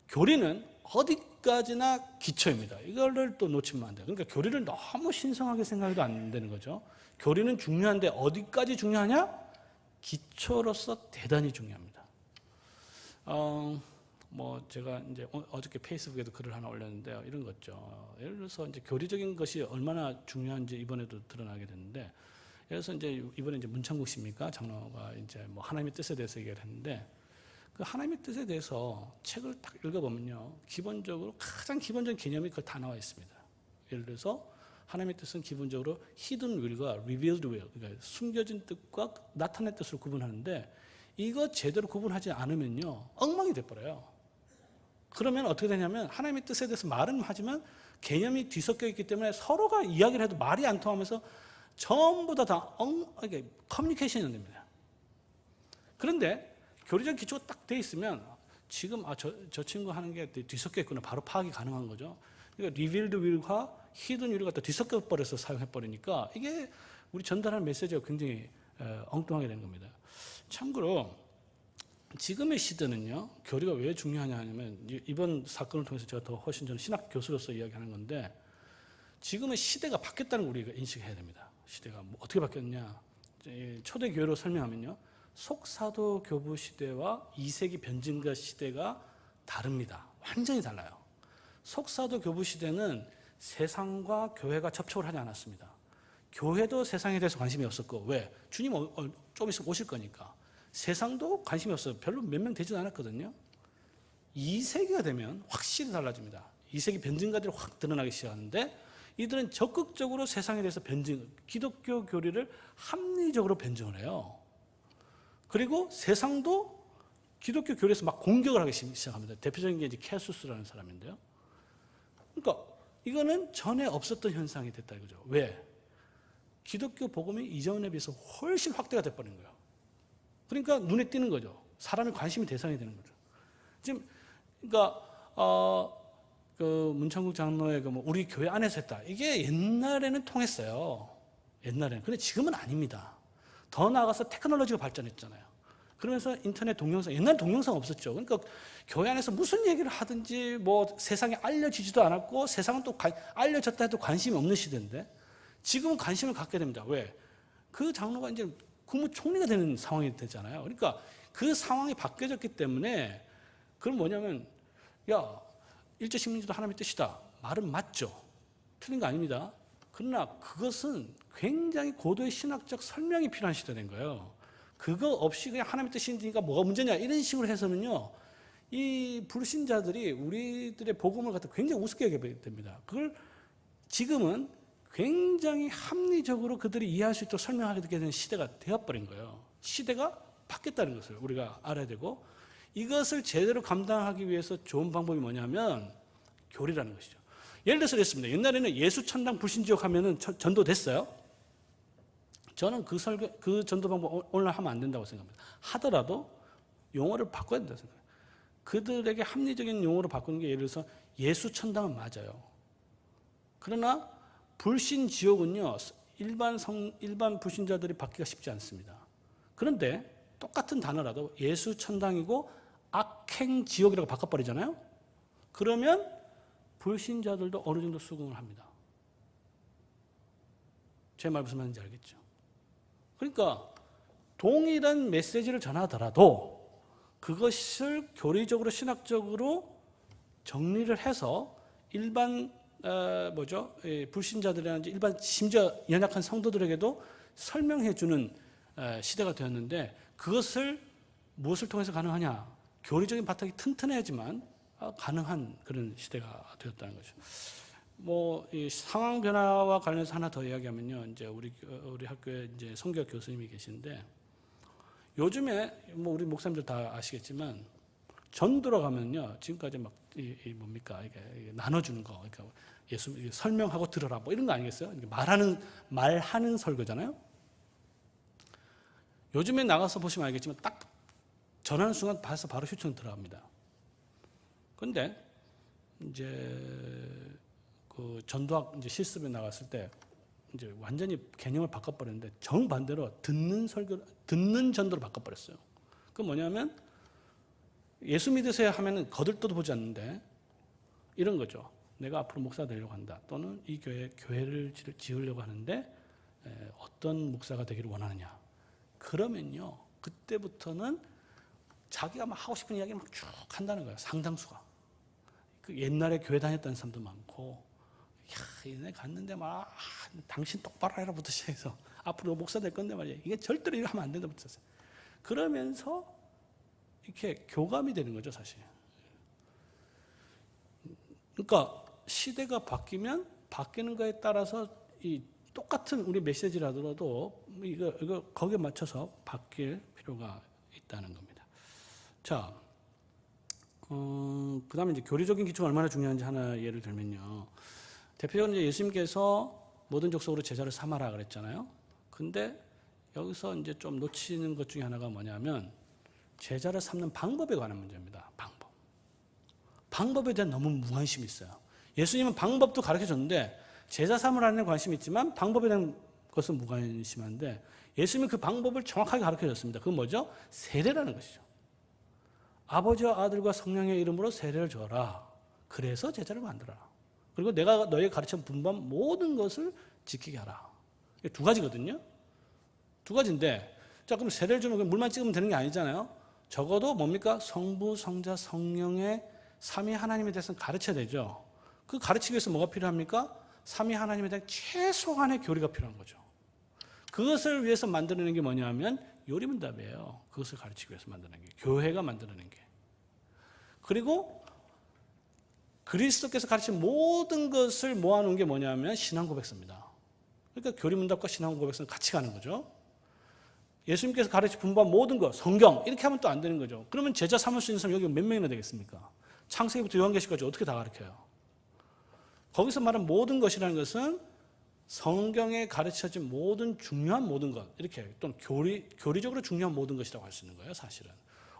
교리는 어디까지나 기초입니다. 이거를 또 놓치면 안 돼요. 그러니까 교리를 너무 신성하게 생각해도 안 되는 거죠. 교리는 중요한데 어디까지 중요하냐? 기초로서 대단히 중요합니다. 뭐 제가 이제 어저께 페이스북에도 글을 하나 올렸는데요. 이런 거죠. 예를 들어서 이제 교리적인 것이 얼마나 중요한지 이번에도 드러나게 됐는데, 예를 들어서 이제 이번에 이제 문창국 씨입니까? 장로가 이제 뭐 하나님의 뜻에 대해서 얘기를 했는데, 그 하나님의 뜻에 대해서 책을 딱 읽어보면요, 기본적으로 가장 기본적인 개념이 그 다 나와 있습니다. 예를 들어서 하나님의 뜻은 기본적으로 hidden will과 revealed will, 그러니까 숨겨진 뜻과 나타낸 뜻으로 구분하는데, 이거 제대로 구분하지 않으면요 엉망이 돼버려요. 그러면 어떻게 되냐면 하나님의 뜻에 대해서 말은 하지만 개념이 뒤섞여 있기 때문에 서로가 이야기를 해도 말이 안 통하면서 전부 다 이게 커뮤니케이션이 안 됩니다. 그런데 교리적 기초가 딱 돼 있으면 지금 저 친구 하는 게 뒤섞여 있구나 바로 파악이 가능한 거죠. 그러니까 revealed will과 hidden will을 갖다 뒤섞여 버려서 사용해 버리니까 이게 우리 전달하는 메시지가 굉장히 엉뚱하게 되는 겁니다. 참고로 지금의 시대는요, 교리가 왜 중요하냐 하면 이번 사건을 통해서 제가 더 훨씬 저는 신학 교수로서 이야기하는 건데, 지금의 시대가 바뀌었다는 걸 우리가 인식해야 됩니다. 시대가 뭐 어떻게 바뀌었냐? 초대 교회로 설명하면요, 속사도 교부 시대와 2세기 변증가 시대가 다릅니다. 완전히 달라요. 속사도 교부 시대는 세상과 교회가 접촉을 하지 않았습니다. 교회도 세상에 대해서 관심이 없었고, 왜? 주님 좀 있으면 오실 거니까. 세상도 관심이 없어요. 별로 몇 명 되지도 않았거든요. 2세기가 되면 확실히 달라집니다. 2세기 변증가들이 확 드러나기 시작하는데 이들은 적극적으로 세상에 대해서 기독교 교리를 합리적으로 변증을 해요. 그리고 세상도 기독교 교리에서 막 공격을 하기 시작합니다. 대표적인 게 이제 캐수스라는 사람인데요. 그러니까 이거는 전에 없었던 현상이 됐다 이거죠. 왜? 기독교 복음이 이전에 비해서 훨씬 확대가 돼버린 거예요. 그러니까 눈에 띄는 거죠. 사람의 관심이 대상이 되는 거죠. 지금 그러니까 그 문창국 장로의 그 뭐 우리 교회 안에서 했다. 이게 옛날에는 통했어요. 옛날에는. 근데 지금은 아닙니다. 더 나아가서 테크놀로지가 발전했잖아요. 그러면서 인터넷 동영상, 옛날 동영상 없었죠. 그러니까 교회 안에서 무슨 얘기를 하든지 뭐 세상에 알려지지도 않았고 세상은 또 알려졌다 해도 관심이 없는 시대인데 지금은 관심을 갖게 됩니다. 왜? 그 장로가 이제 국무총리가 되는 상황이 되잖아요. 그러니까 그 상황이 바뀌어졌기 때문에 그건 뭐냐면 야, 일제식민지도 하나님의 뜻이다. 말은 맞죠. 틀린 거 아닙니다. 그러나 그것은 굉장히 고도의 신학적 설명이 필요한 시대가 된 거예요. 그거 없이 그냥 하나님의 뜻이니까 뭐가 문제냐 이런 식으로 해서는요. 이 불신자들이 우리들의 복음을 갖다 굉장히 우습게 여기게 됩니다. 그걸 지금은 굉장히 합리적으로 그들이 이해할 수 있도록 설명하게 되는 시대가 되어버린 거예요. 시대가 바뀌었다는 것을 우리가 알아야 되고 이것을 제대로 감당하기 위해서 좋은 방법이 뭐냐면 교리라는 것이죠. 예를 들어서 그랬습니다. 옛날에는 예수 천당 불신지옥 하면은 전도됐어요. 저는 그 전도 방법 오늘 하면 안 된다고 생각합니다. 하더라도 용어를 바꿔야 된다고 생각해요. 그들에게 합리적인 용어로 바꾸는 게 예를 들어서 예수 천당은 맞아요. 그러나 불신지옥은요. 일반 불신자들이 받기가 쉽지 않습니다. 그런데 똑같은 단어라도 예수 천당이고 악행지옥이라고 바꿔버리잖아요. 그러면 불신자들도 어느 정도 수긍을 합니다. 제 말 무슨 말인지 알겠죠? 그러니까 동일한 메시지를 전하더라도 그것을 교리적으로 신학적으로 정리를 해서 일반 불신자들이라든지 일반 심지어 연약한 성도들에게도 설명해 주는 시대가 되었는데 그것을 무엇을 통해서 가능하냐? 교리적인 바탕이 튼튼해야지만 가능한 그런 시대가 되었다는 거죠. 뭐 이 상황 변화와 관련해서 하나 더 이야기하면요, 이제 우리 학교에 이제 성교학 교수님이 계신데 요즘에 뭐 우리 목사님들 다 아시겠지만 전도로 가면요, 지금까지 막 뭡니까 이게 나눠주는 거, 그러니까 예수 설명하고 들어라 뭐 이런 거 아니겠어요? 말하는 설교잖아요. 요즘에 나가서 보시면 알겠지만 딱 전하는 순간 봐서 바로 휴청 들어갑니다. 그런데 이제 그 전도학 이제 실습에 나갔을 때 이제 완전히 개념을 바꿔버렸는데 정반대로 듣는 전도로 바꿔버렸어요. 그 뭐냐면 예수 믿으세요 하면은 거들떠도 보지 않는데 이런 거죠. 내가 앞으로 목사 되려고 한다. 또는 이 교회를 지으려고 하는데 어떤 목사가 되기를 원하느냐. 그러면요, 그때부터는 자기가 막 하고 싶은 이야기를 막 쭉 한다는 거예요. 상당수가. 그 옛날에 교회 다녔다는 사람도 많고, 얘네 갔는데 막 당신 똑바로 해라부터 시작해서 앞으로 목사 될 건데 말이야. 이게 절대로 이거 하면 안 된다부터 했어요. 그러면서 이렇게 교감이 되는 거죠, 사실. 그러니까 시대가 바뀌면 바뀌는 거에 따라서 이 똑같은 우리 메시지라도 이거 거기에 맞춰서 바뀔 필요가 있다는 겁니다. 자, 그다음에 이제 교리적인 기초가 얼마나 중요한지 하나 예를 들면요. 대표적으로 이제 예수님께서 모든 족속으로 제자를 삼아라 그랬잖아요. 근데 여기서 이제 좀 놓치는 것 중에 하나가 뭐냐면 제자를 삼는 방법에 관한 문제입니다. 방법에 대한 너무 무관심이 있어요. 예수님은 방법도 가르쳐 줬는데 제자 삼으라는 관심이 있지만 방법에 대한 것은 무관심한데 예수님은 그 방법을 정확하게 가르쳐 줬습니다. 그건 뭐죠? 세례라는 것이죠. 아버지와 아들과 성령의 이름으로 세례를 줘라. 그래서 제자를 만들어라. 그리고 내가 너에게 가르쳐 분반 모든 것을 지키게 하라. 이게 두 가지거든요. 두 가지인데 자, 그럼 세례를 주면 물만 찍으면 되는 게 아니잖아요. 적어도 뭡니까? 성부, 성자, 성령의 삼위 하나님에 대해서는 가르쳐야 되죠. 그 가르치기 위해서 뭐가 필요합니까? 삼위 하나님에 대한 최소한의 교리가 필요한 거죠. 그것을 위해서 만들어낸 게 뭐냐면 요리문답이에요. 그것을 가르치기 위해서 만들어낸 게. 교회가 만들어낸 게. 그리고 그리스도께서 가르친 모든 것을 모아놓은 게 뭐냐면 신앙고백서입니다. 그러니까 교리문답과 신앙고백서는 같이 가는 거죠. 예수님께서 가르치 분부한 모든 것, 성경 이렇게 하면 또 안 되는 거죠. 그러면 제자 삼을 수 있는 사람 여기 몇 명이나 되겠습니까? 창세기부터 요한계시까지 어떻게 다 가르쳐요? 거기서 말한 모든 것이라는 것은 성경에 가르쳐진 모든 중요한 모든 것, 이렇게 또는 교리적으로 중요한 모든 것이라고 할 수 있는 거예요, 사실은.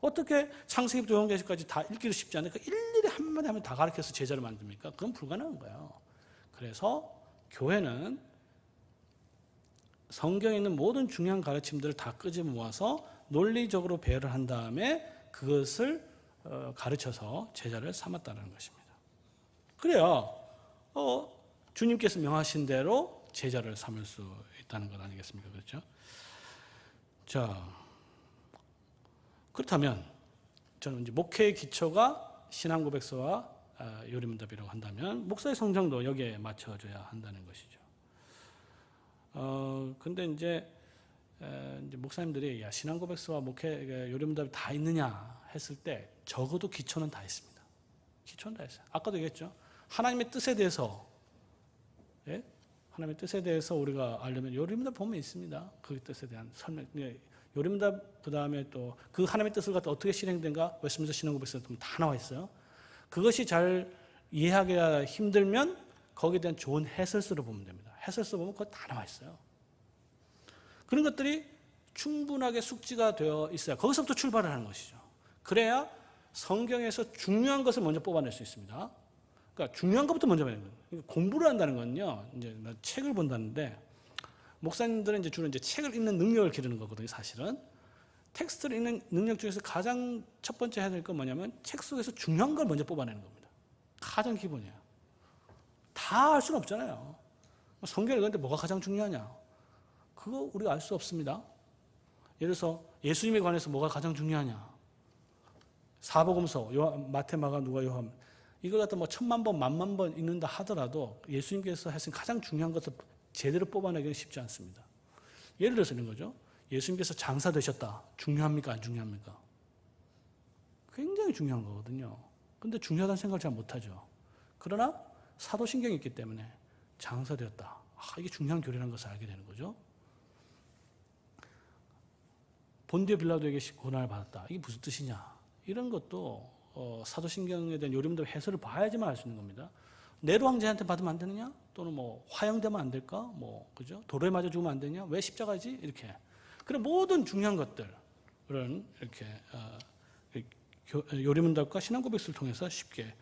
어떻게 창세기부터 요한계시까지 다 읽기도 쉽지 않으니까 일일이 한마디 하면 다 가르쳐서 제자를 만듭니까? 그건 불가능한 거예요. 그래서 교회는 성경에 있는 모든 중요한 가르침들을 다 끄집어 모아서 논리적으로 배열을 한 다음에 그것을 가르쳐서 제자를 삼았다는 것입니다. 그래야 주님께서 명하신 대로 제자를 삼을 수 있다는 것 아니겠습니까? 그렇죠? 자, 그렇다면 저는 이제 목회의 기초가 신앙고백서와 요리문답이라고 한다면 목사의 성장도 여기에 맞춰줘야 한다는 것이죠. 근데 이제 목사님들이 야, 신앙고백서와 목회 요리문답이 다 있느냐 했을 때 적어도 기초는 다 있습니다. 기초는 다 있어요. 아까도 얘기했죠. 하나님의 뜻에 대해서, 예? 하나님의 뜻에 대해서 우리가 알려면 요리문답 보면 있습니다. 그 뜻에 대한 설명. 요리문답 그 다음에 또 그 하나님의 뜻을 갖다 어떻게 실행된가 웨스트민스터 신앙고백서에 다 나와 있어요. 그것이 잘 이해하기가 힘들면 거기에 대한 좋은 해설서를 보면 됩니다. 해설서 보면 그거 다 나와 있어요. 그런 것들이 충분하게 숙지가 되어 있어야 거기서부터 출발을 하는 것이죠. 그래야 성경에서 중요한 것을 먼저 뽑아낼 수 있습니다. 그러니까 중요한 것부터 먼저 배우는 거예요. 공부를 한다는 건요. 이제 책을 본다는데 목사님들은 이제 주로 이제 책을 읽는 능력을 기르는 거거든요. 사실은 텍스트를 읽는 능력 중에서 가장 첫 번째 해야 될 건 뭐냐면 책 속에서 중요한 걸 먼저 뽑아내는 겁니다. 가장 기본이에요. 다 알 수는 없잖아요. 성경 읽는데 뭐가 가장 중요하냐? 그거 우리가 알 수 없습니다. 예를 들어서 예수님에 관해서 뭐가 가장 중요하냐? 사복음서, 마태, 마가, 누가, 요한 이걸 갖다 뭐 1000만 번, 10,000만 번 읽는다 하더라도 예수님께서 하신 가장 중요한 것을 제대로 뽑아내기는 쉽지 않습니다. 예를 들어서 이런 거죠. 예수님께서 장사 되셨다. 중요합니까? 안 중요합니까? 굉장히 중요한 거거든요. 근데 중요하다는 생각을 잘 못하죠. 그러나 사도신경이 있기 때문에 장사되었다. 이게 중요한 교리라는 것을 알게 되는 거죠. 본디오 빌라도에게 고난을 받았다. 이게 무슨 뜻이냐? 이런 것도 사도신경에 대한 요리문답 해설을 봐야지만 알 수 있는 겁니다. 네로 황제한테 받으면 안 되느냐? 또는 뭐 화형되면 안 될까? 뭐 그죠? 도로에 맞아 죽으면 안 되냐? 왜 십자가지? 이렇게. 그런 모든 중요한 것들은 이렇게 요리문답과 신앙고백서를 통해서 쉽게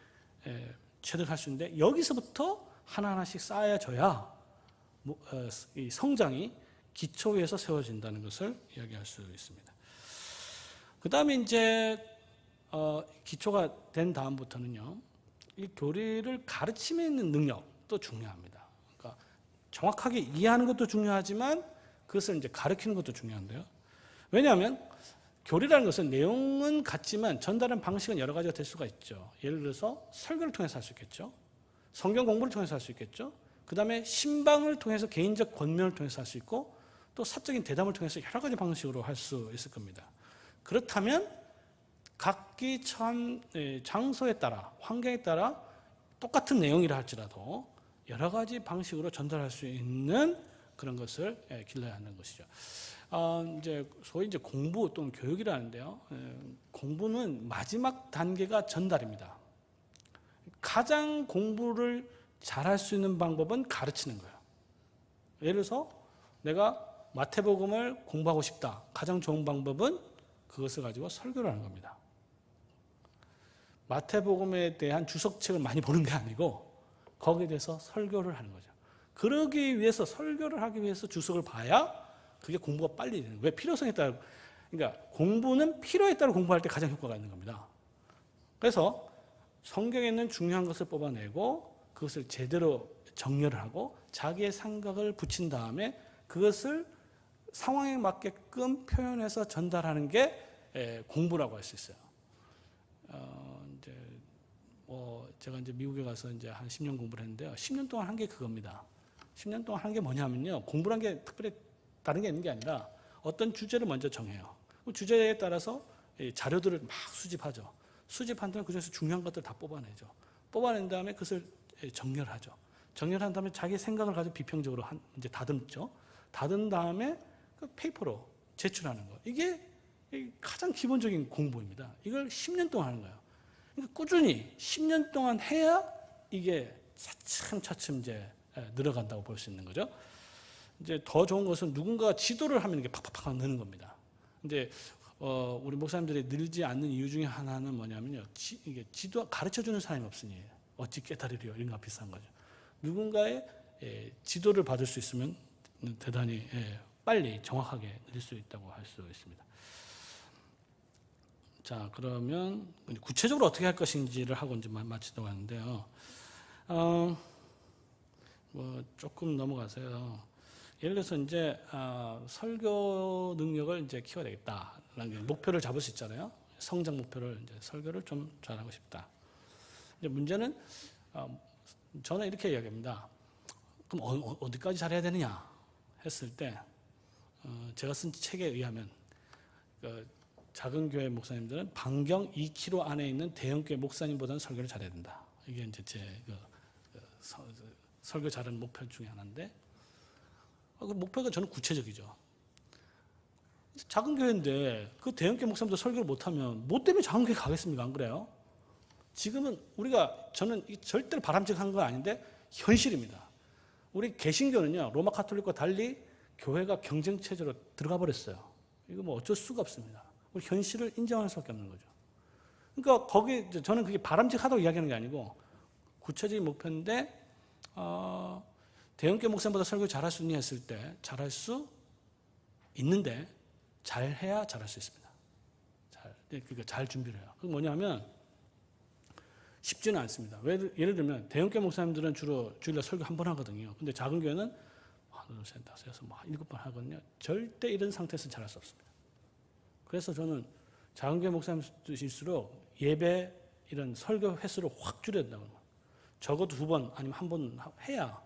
체득할 수 있는데 여기서부터 하나하나씩 쌓여져야 이 성장이 기초 위에서 세워진다는 것을 이야기할 수 있습니다. 그 다음에 이제 기초가 된 다음부터는요, 이 교리를 가르침에 있는 능력도 중요합니다. 그러니까 정확하게 이해하는 것도 중요하지만 그것을 이제 가르치는 것도 중요한데요. 왜냐하면 교리라는 것은 내용은 같지만 전달하는 방식은 여러 가지가 될 수가 있죠. 예를 들어서 설교를 통해서 할 수 있겠죠. 성경 공부를 통해서 할 수 있겠죠. 그 다음에 신방을 통해서 개인적 권면을 통해서 할 수 있고 또 사적인 대담을 통해서 여러 가지 방식으로 할 수 있을 겁니다. 그렇다면 각기 처한 장소에 따라 환경에 따라 똑같은 내용이라 할지라도 여러 가지 방식으로 전달할 수 있는 그런 것을 길러야 하는 것이죠. 이제 소위 이제 공부 또는 교육이라는데요. 공부는 마지막 단계가 전달입니다. 가장 공부를 잘할 수 있는 방법은 가르치는 거예요. 예를 들어서 내가 마태복음을 공부하고 싶다. 가장 좋은 방법은 그것을 가지고 설교를 하는 겁니다. 마태복음에 대한 주석책을 많이 보는 게 아니고 거기에 대해서 설교를 하는 거죠. 그러기 위해서 설교를 하기 위해서 주석을 봐야 그게 공부가 빨리 되는 거예요. 왜? 필요성에 따라. 그러니까 공부는 필요에 따라 공부할 때 가장 효과가 있는 겁니다. 그래서 성경에 있는 중요한 것을 뽑아내고 그것을 제대로 정렬을 하고 자기의 생각을 붙인 다음에 그것을 상황에 맞게끔 표현해서 전달하는 게 공부라고 할 수 있어요. 제가 이제 미국에 가서 이제 한 10년 공부를 했는데요. 10년 동안 한 게 그겁니다. 10년 동안 한 게 뭐냐면요. 공부란 게 특별히 다른 게 있는 게 아니라 어떤 주제를 먼저 정해요. 그 주제에 따라서 자료들을 막 수집하죠. 수집한 다음에 그중에서 중요한 것들 다 뽑아내죠. 뽑아낸 다음에 그것을 정렬하죠. 정렬한 다음에 자기 생각을 가지고 비평적으로 이제 다듬죠. 다듬은 다음에 그 페이퍼로 제출하는 거. 이게 가장 기본적인 공부입니다. 이걸 10년 동안 하는 거예요. 그러니까 꾸준히 10년 동안 해야 이게 차츰차츰 이제 늘어간다고 볼 수 있는 거죠. 이제 더 좋은 것은 누군가 지도를 하면 이게 팍팍팍 느는 겁니다. 이제 우리 목사님들이 늘지 않는 이유 중에 하나는 뭐냐면요. 이게 지도 가르쳐 주는 사람이 없으니 어찌 깨달으리요 이런 거 비슷한 거죠. 누군가의 지도를 받을 수 있으면 대단히 빨리 정확하게 늘 수 있다고 할 수 있습니다. 자, 그러면 구체적으로 어떻게 할 것인지를 하고 이제 마치도록 하는데요. 뭐 조금 넘어가세요. 예를 들어서 이제 설교 능력을 이제 키워야 되겠다라는 목표를 잡을 수 있잖아요. 성장 목표를 이제 설교를 좀 잘하고 싶다. 이제 문제는 저는 이렇게 이야기합니다. 그럼 어디까지 잘해야 되느냐 했을 때 제가 쓴 책에 의하면 작은 교회 목사님들은 반경 2km 안에 있는 대형 교회 목사님보다는 설교를 잘해야 된다. 이게 이제 제 설교 잘하는 목표 중에 하나인데 그 목표가 저는 구체적이죠. 작은 교회인데 그 대형 교회 목사님도 설교를 못하면 뭐 때문에 작은 교회 가겠습니까? 안 그래요? 지금은 저는 절대로 바람직한 건 아닌데 현실입니다. 우리 개신교는요 로마 가톨릭과 달리 교회가 경쟁 체제로 들어가 버렸어요. 이거 뭐 어쩔 수가 없습니다. 우리 현실을 인정할 수밖에 없는 거죠. 그러니까 저는 그게 바람직하다고 이야기하는 게 아니고 구체적인 목표인데 대형교회 목사님보다 설교 잘할 수 있냐 했을 때 잘할 수 있는데 잘해야 잘할 수 있습니다. 그러니까 잘 준비를 해요. 그게 뭐냐면 쉽지는 않습니다. 예를 들면 대형교회 목사님들은 주로 주일날 설교 한 번 하거든요. 근데 작은 교회는 하나, 둘, 셋, 다섯, 여섯, 7번 하거든요. 절대 이런 상태에서 잘할 수 없습니다. 그래서 저는 작은 교회 목사님일수록 예배 이런 설교 횟수를 확 줄여야 된다고 합니다. 적어도 2번 아니면 1번 해야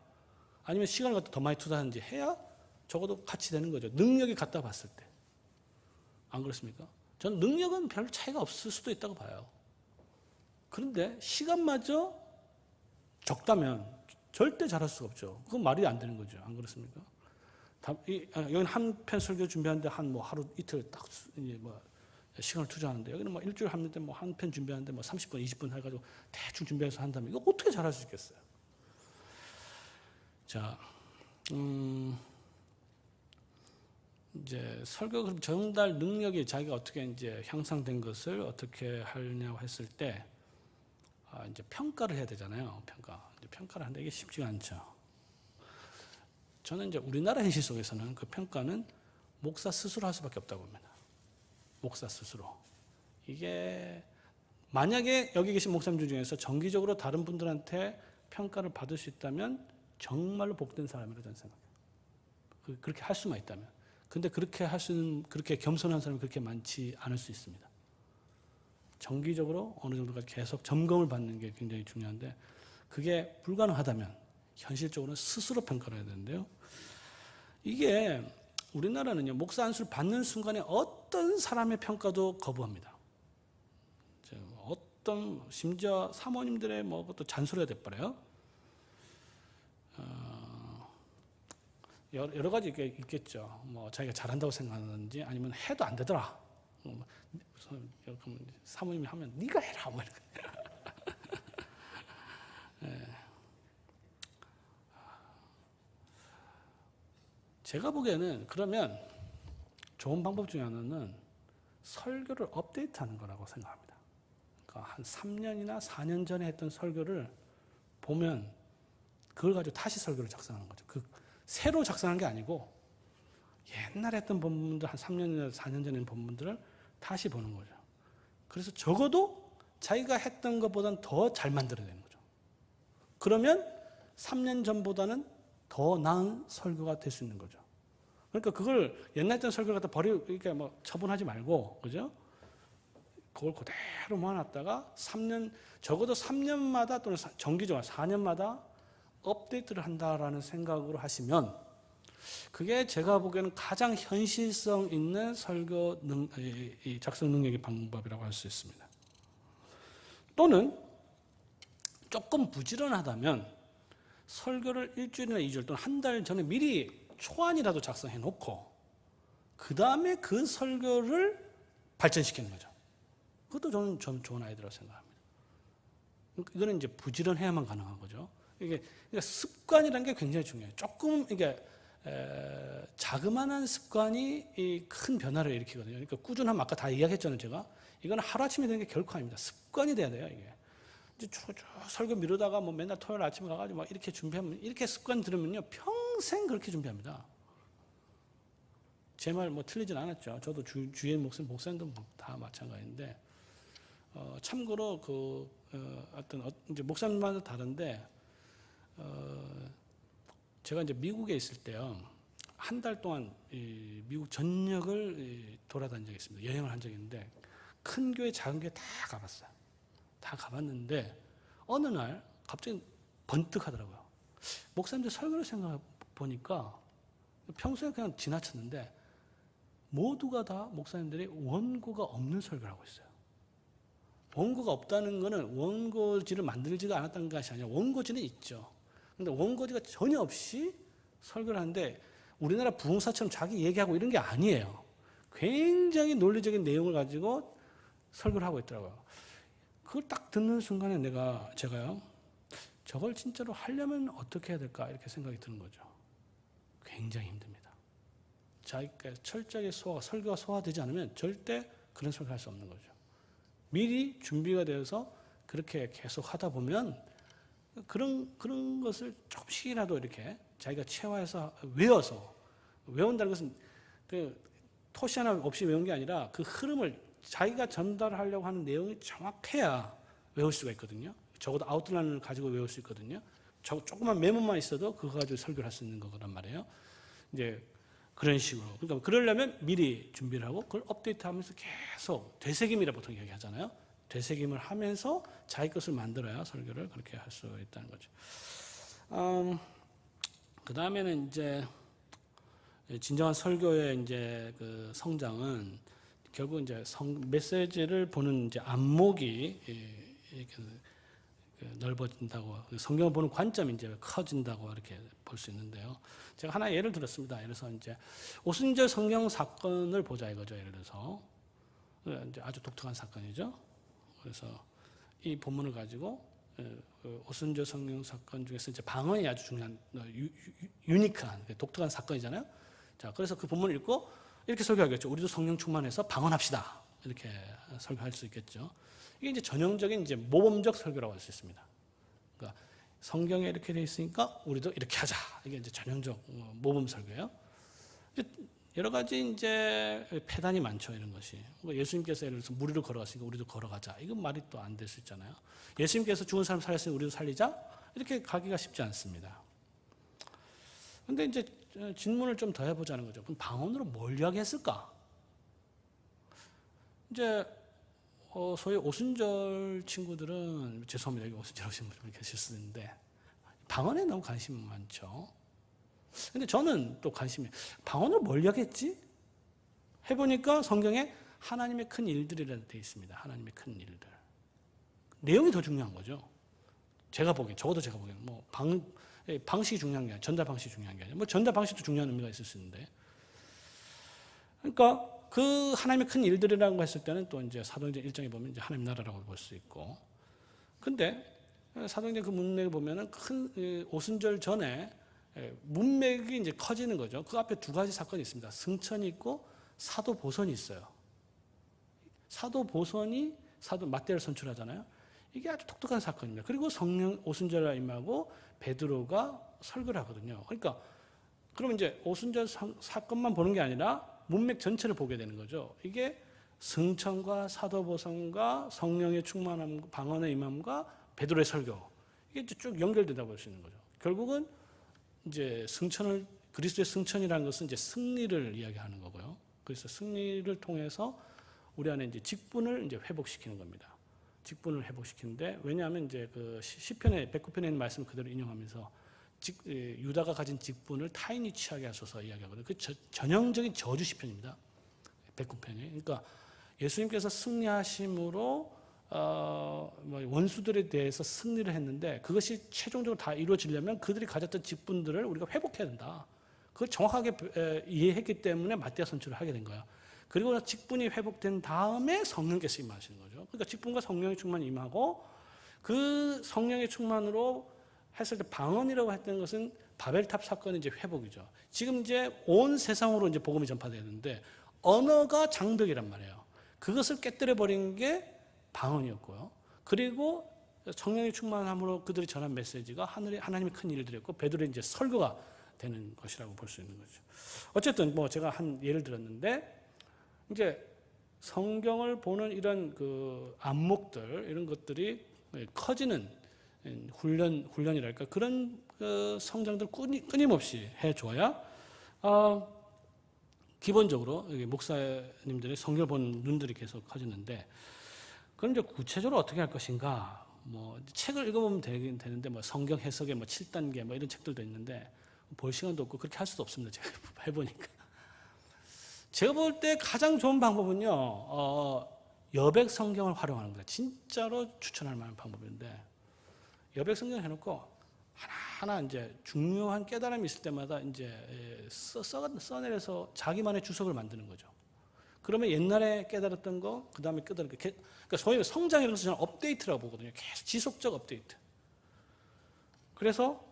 아니면 시간을 갖다 더 많이 투자하는지 해야 적어도 같이 되는 거죠. 능력이 갖다 봤을 때. 안 그렇습니까? 저는 능력은 별로 차이가 없을 수도 있다고 봐요. 그런데 시간마저 적다면 절대 잘할 수가 없죠. 그건 말이 안 되는 거죠. 안 그렇습니까? 여기는 한 편 설교 준비하는데 하루 이틀 딱 시간을 투자하는데 여기는 일주일 하는데 한 편 준비하는데 30분, 20분 해가지고 대충 준비해서 한다면 이거 어떻게 잘할 수 있겠어요? 자, 이제 설교 전달 능력이 자기가 어떻게 이제 향상된 것을 어떻게 하느냐고 했을 때 이제 평가를 해야 되잖아요. 평가를 하는데 이게 쉽지가 않죠. 저는 이제 우리나라 현실 속에서는 그 평가는 목사 스스로 할 수밖에 없다고 봅니다. 목사 스스로. 이게 만약에 여기 계신 목사님들 중에서 정기적으로 다른 분들한테 평가를 받을 수 있다면 정말로 복된 사람이라고 저는 생각해요. 그렇게 할 수만 있다면. 근데 그렇게 할 수 있는 그렇게 겸손한 사람이 그렇게 많지 않을 수 있습니다. 정기적으로 어느 정도까지 계속 점검을 받는 게 굉장히 중요한데 그게 불가능하다면 현실적으로는 스스로 평가를 해야 되는데요. 이게 우리나라는요, 목사 안수를 받는 순간에 어떤 사람의 평가도 거부합니다. 심지어 사모님들의 그것도 잔소리가 돼버려요. 여러 가지 있겠죠. 자기가 잘한다고 생각하는지 아니면 해도 안 되더라. 사모님이 하면 네가 해라. 제가 보기에는 그러면 좋은 방법 중에 하나는 설교를 업데이트하는 거라고 생각합니다. 그러니까 한 3년이나 4년 전에 했던 설교를 보면 그걸 가지고 다시 설교를 작성하는 거죠. 새로 작성한 게 아니고 옛날에 했던 본문들 한 3년이나 4년 전에 본문들을 다시 보는 거죠. 그래서 적어도 자기가 했던 것보다는 더 잘 만들어야 되는 거죠. 그러면 3년 전보다는 더 나은 설교가 될 수 있는 거죠. 그러니까 그걸 옛날 했던 설교를 갖다 이렇게 처분하지 말고, 그죠? 그걸 그대로 모아놨다가 적어도 3년마다 또는 정기적으로 4년마다 업데이트를 한다라는 생각으로 하시면 그게 제가 보기에는 가장 현실성 있는 설교 작성 능력의 방법이라고 할 수 있습니다. 또는 조금 부지런하다면 설교를 일주일이나 2주일 또는 한 달 전에 미리 초안이라도 작성해 놓고 그 다음에 그 설교를 발전시키는 거죠. 그것도 저는 좀 좋은 아이디어라고 생각합니다. 이거는 이제 부지런해야만 가능한 거죠. 이게 그러니까 습관이라는 게 굉장히 중요해요. 조금 이게 자그마한 습관이 이 큰 변화를 일으키거든요. 그러니까 꾸준함 아까 다 이야기했잖아요, 제가. 이거는 하루아침에 되는 게 결코 아닙니다. 습관이 돼야 돼요, 이게. 이제 쭉 설교 미루다가 뭐 맨날 토요일 아침에 가가지고 막 이렇게 준비하면, 이렇게 습관 들으면요, 평생 그렇게 준비합니다. 제 말 뭐 틀리진 않았죠. 저도 주위에 목사님도 다 마찬가지인데, 참고로 이제 목사님마다 다른데, 제가 이제 미국에 있을 때요, 한 달 동안 미국 전역을 돌아다닌 적이 있습니다. 여행을 한 적이 있는데, 큰 교회, 작은 교회 다 가봤어요. 다 가봤는데, 어느 날 갑자기 번뜩 하더라고요. 목사님들 설교를 생각해 보니까, 평소에 그냥 지나쳤는데, 모두가 다 목사님들이 원고가 없는 설교를 하고 있어요. 원고가 없다는 것은 원고지를 만들지도 않았다는 것이 아니라 원고지는 있죠. 근데 원고지가 전혀 없이 설교를 하는데 우리나라 부흥사처럼 자기 얘기하고 이런 게 아니에요. 굉장히 논리적인 내용을 가지고 설교를 하고 있더라고요. 그걸 딱 듣는 순간에 제가요, 저걸 진짜로 하려면 어떻게 해야 될까 이렇게 생각이 드는 거죠. 굉장히 힘듭니다. 자기가 철저하게 설교가 소화되지 않으면 절대 그런 설교를 할 수 없는 거죠. 미리 준비가 되어서 그렇게 계속 하다 보면 그런 것을 조금씩이라도 이렇게 자기가 체화해서 외운다는 것은 그 토시 하나 없이 외운 게 아니라 그 흐름을 자기가 전달하려고 하는 내용이 정확해야 외울 수가 있거든요. 적어도 아웃라인을 가지고 외울 수 있거든요. 조그만 메모만 있어도 그거 가지고 설교를 할 수 있는 거란 말이에요. 이제 그런 식으로. 그러니까 그러려면 미리 준비를 하고 그걸 업데이트하면서 계속 되새김이라 보통 얘기하잖아요. 되새김을 하면서 자기 것을 만들어야 설교를 그렇게 할 수 있다는 거죠. 그 다음에는 이제 진정한 설교의 이제 그 성장은 결국 이제 메시지를 보는 이제 안목이 이렇게 넓어진다고, 성경을 보는 관점이 이제 커진다고 이렇게 볼 수 있는데요. 제가 하나 예를 들었습니다. 예를 들어서 이제 오순절 성경 사건을 보자 이거죠. 예를 들어서 이제 아주 독특한 사건이죠. 그래서 이 본문을 가지고 오순절 성경 사건 중에서 이제 방언이 아주 중요한 유니크한 독특한 사건이잖아요. 자, 그래서 그 본문을 읽고 이렇게 설교하겠죠. 우리도 성령 충만해서 방언합시다. 이렇게 설교할 수 있겠죠. 이게 이제 전형적인 이제 모범적 설교라고 할 수 있습니다. 그러니까 성경에 이렇게 되어 있으니까 우리도 이렇게 하자. 이게 이제 전형적 모범 설교예요. 여러 가지 이제 폐단이 많죠, 이런 것이. 예수님께서 예를 들어서 무리를 걸어갔으니까 우리도 걸어가자. 이건 말이 또 안 될 수 있잖아요. 예수님께서 죽은 사람 살렸으니 우리도 살리자. 이렇게 가기가 쉽지 않습니다. 그런데 이제 질문을 좀 더 해보자는 거죠. 그럼 방언으로 뭘 이야기했을까? 이제 소위 오순절 친구들은, 죄송합니다. 여기 오순절 오신 분들 계실 수 있는데, 방언에 너무 관심이 많죠. 근데 저는 또 방언으로 뭘 이야기했지? 해보니까 성경에 하나님의 큰 일들이라고 되어 있습니다. 하나님의 큰 일들. 내용이 더 중요한 거죠. 적어도 제가 보기에는 방식이 중요한 게 아니라, 전달 방식이 중요한 게 아니라, 전달 방식도 중요한 의미가 있을 수 있는데. 그러니까 그 하나님의 큰 일들이라고 했을 때는 또 이제 사도행전 1장에 보면 이제 하나님 나라라고 볼 수 있고. 근데 사도행전 그 문맥을 보면은 큰 오순절 전에 문맥이 이제 커지는 거죠. 그 앞에 두 가지 사건이 있습니다. 승천이 있고 사도 보선이 있어요. 사도 보선이 마태를 선출하잖아요. 이게 아주 독특한 사건입니다. 그리고 성령 오순절에 임하고 베드로가 설교를 하거든요. 그러니까 그러면 이제 오순절 사건만 보는 게 아니라 문맥 전체를 보게 되는 거죠. 이게 승천과 사도 보선과 성령의 충만함, 방언의 임함과 베드로의 설교, 이게 쭉 연결된다고 볼 수 있는 거죠. 결국은 이제 그리스도의 승천이라는 것은 이제 승리를 이야기하는 거고요. 그래서 승리를 통해서 우리 안에 이제 직분을 이제 회복시키는 겁니다. 직분을 회복시키는데, 왜냐하면 이제 그 시편의 109편에 있는 말씀을 그대로 인용하면서 유다가 가진 직분을 타인이 취하게 하소서 이야기하거든요. 그 전형적인 저주 시편입니다. 109편이. 그러니까 예수님께서 승리하심으로 뭐 원수들에 대해서 승리를 했는데 그것이 최종적으로 다 이루어지려면 그들이 가졌던 직분들을 우리가 회복해야 된다. 그걸 정확하게 이해했기 때문에 마띠아 선출을 하게 된 거야. 그리고 직분이 회복된 다음에 성령께서 임하시는 거죠. 그러니까 직분과 성령의 충만이 임하고 그 성령의 충만으로 했을 때 방언이라고 했던 것은 바벨탑 사건의 이제 회복이죠. 지금 이제 온 세상으로 이제 복음이 전파되는데 언어가 장벽이란 말이에요. 그것을 깨뜨려 버린 게 방언이었고요. 그리고 성령의 충만함으로 그들이 전한 메시지가 하나님이 큰 일을 드렸고 베드로의 이제 설교가 되는 것이라고 볼 수 있는 거죠. 어쨌든 뭐 제가 한 예를 들었는데 이제 성경을 보는 이런 그 안목들 이런 것들이 커지는 훈련이랄까 그런 성장들 끊임없이 해줘야 기본적으로 목사님들의 성경을 보는 눈들이 계속 커지는데 그럼 이제 구체적으로 어떻게 할 것인가? 뭐 책을 읽어보면 되긴 되는데 뭐 성경 해석의 뭐 7단계 뭐 이런 책들도 있는데 볼 시간도 없고 그렇게 할 수도 없습니다. 제가 해보니까 제가 볼 때 가장 좋은 방법은요 여백 성경을 활용하는 겁니다. 진짜로 추천할 만한 방법인데 여백 성경을 해놓고 하나하나 이제 중요한 깨달음이 있을 때마다 이제 써내려서 자기만의 주석을 만드는 거죠. 그러면 옛날에 깨달았던 거, 그 다음에 깨달은 거, 그러니까 소위 성장 이런 것을 저는 업데이트라고 보거든요. 계속 지속적 업데이트. 그래서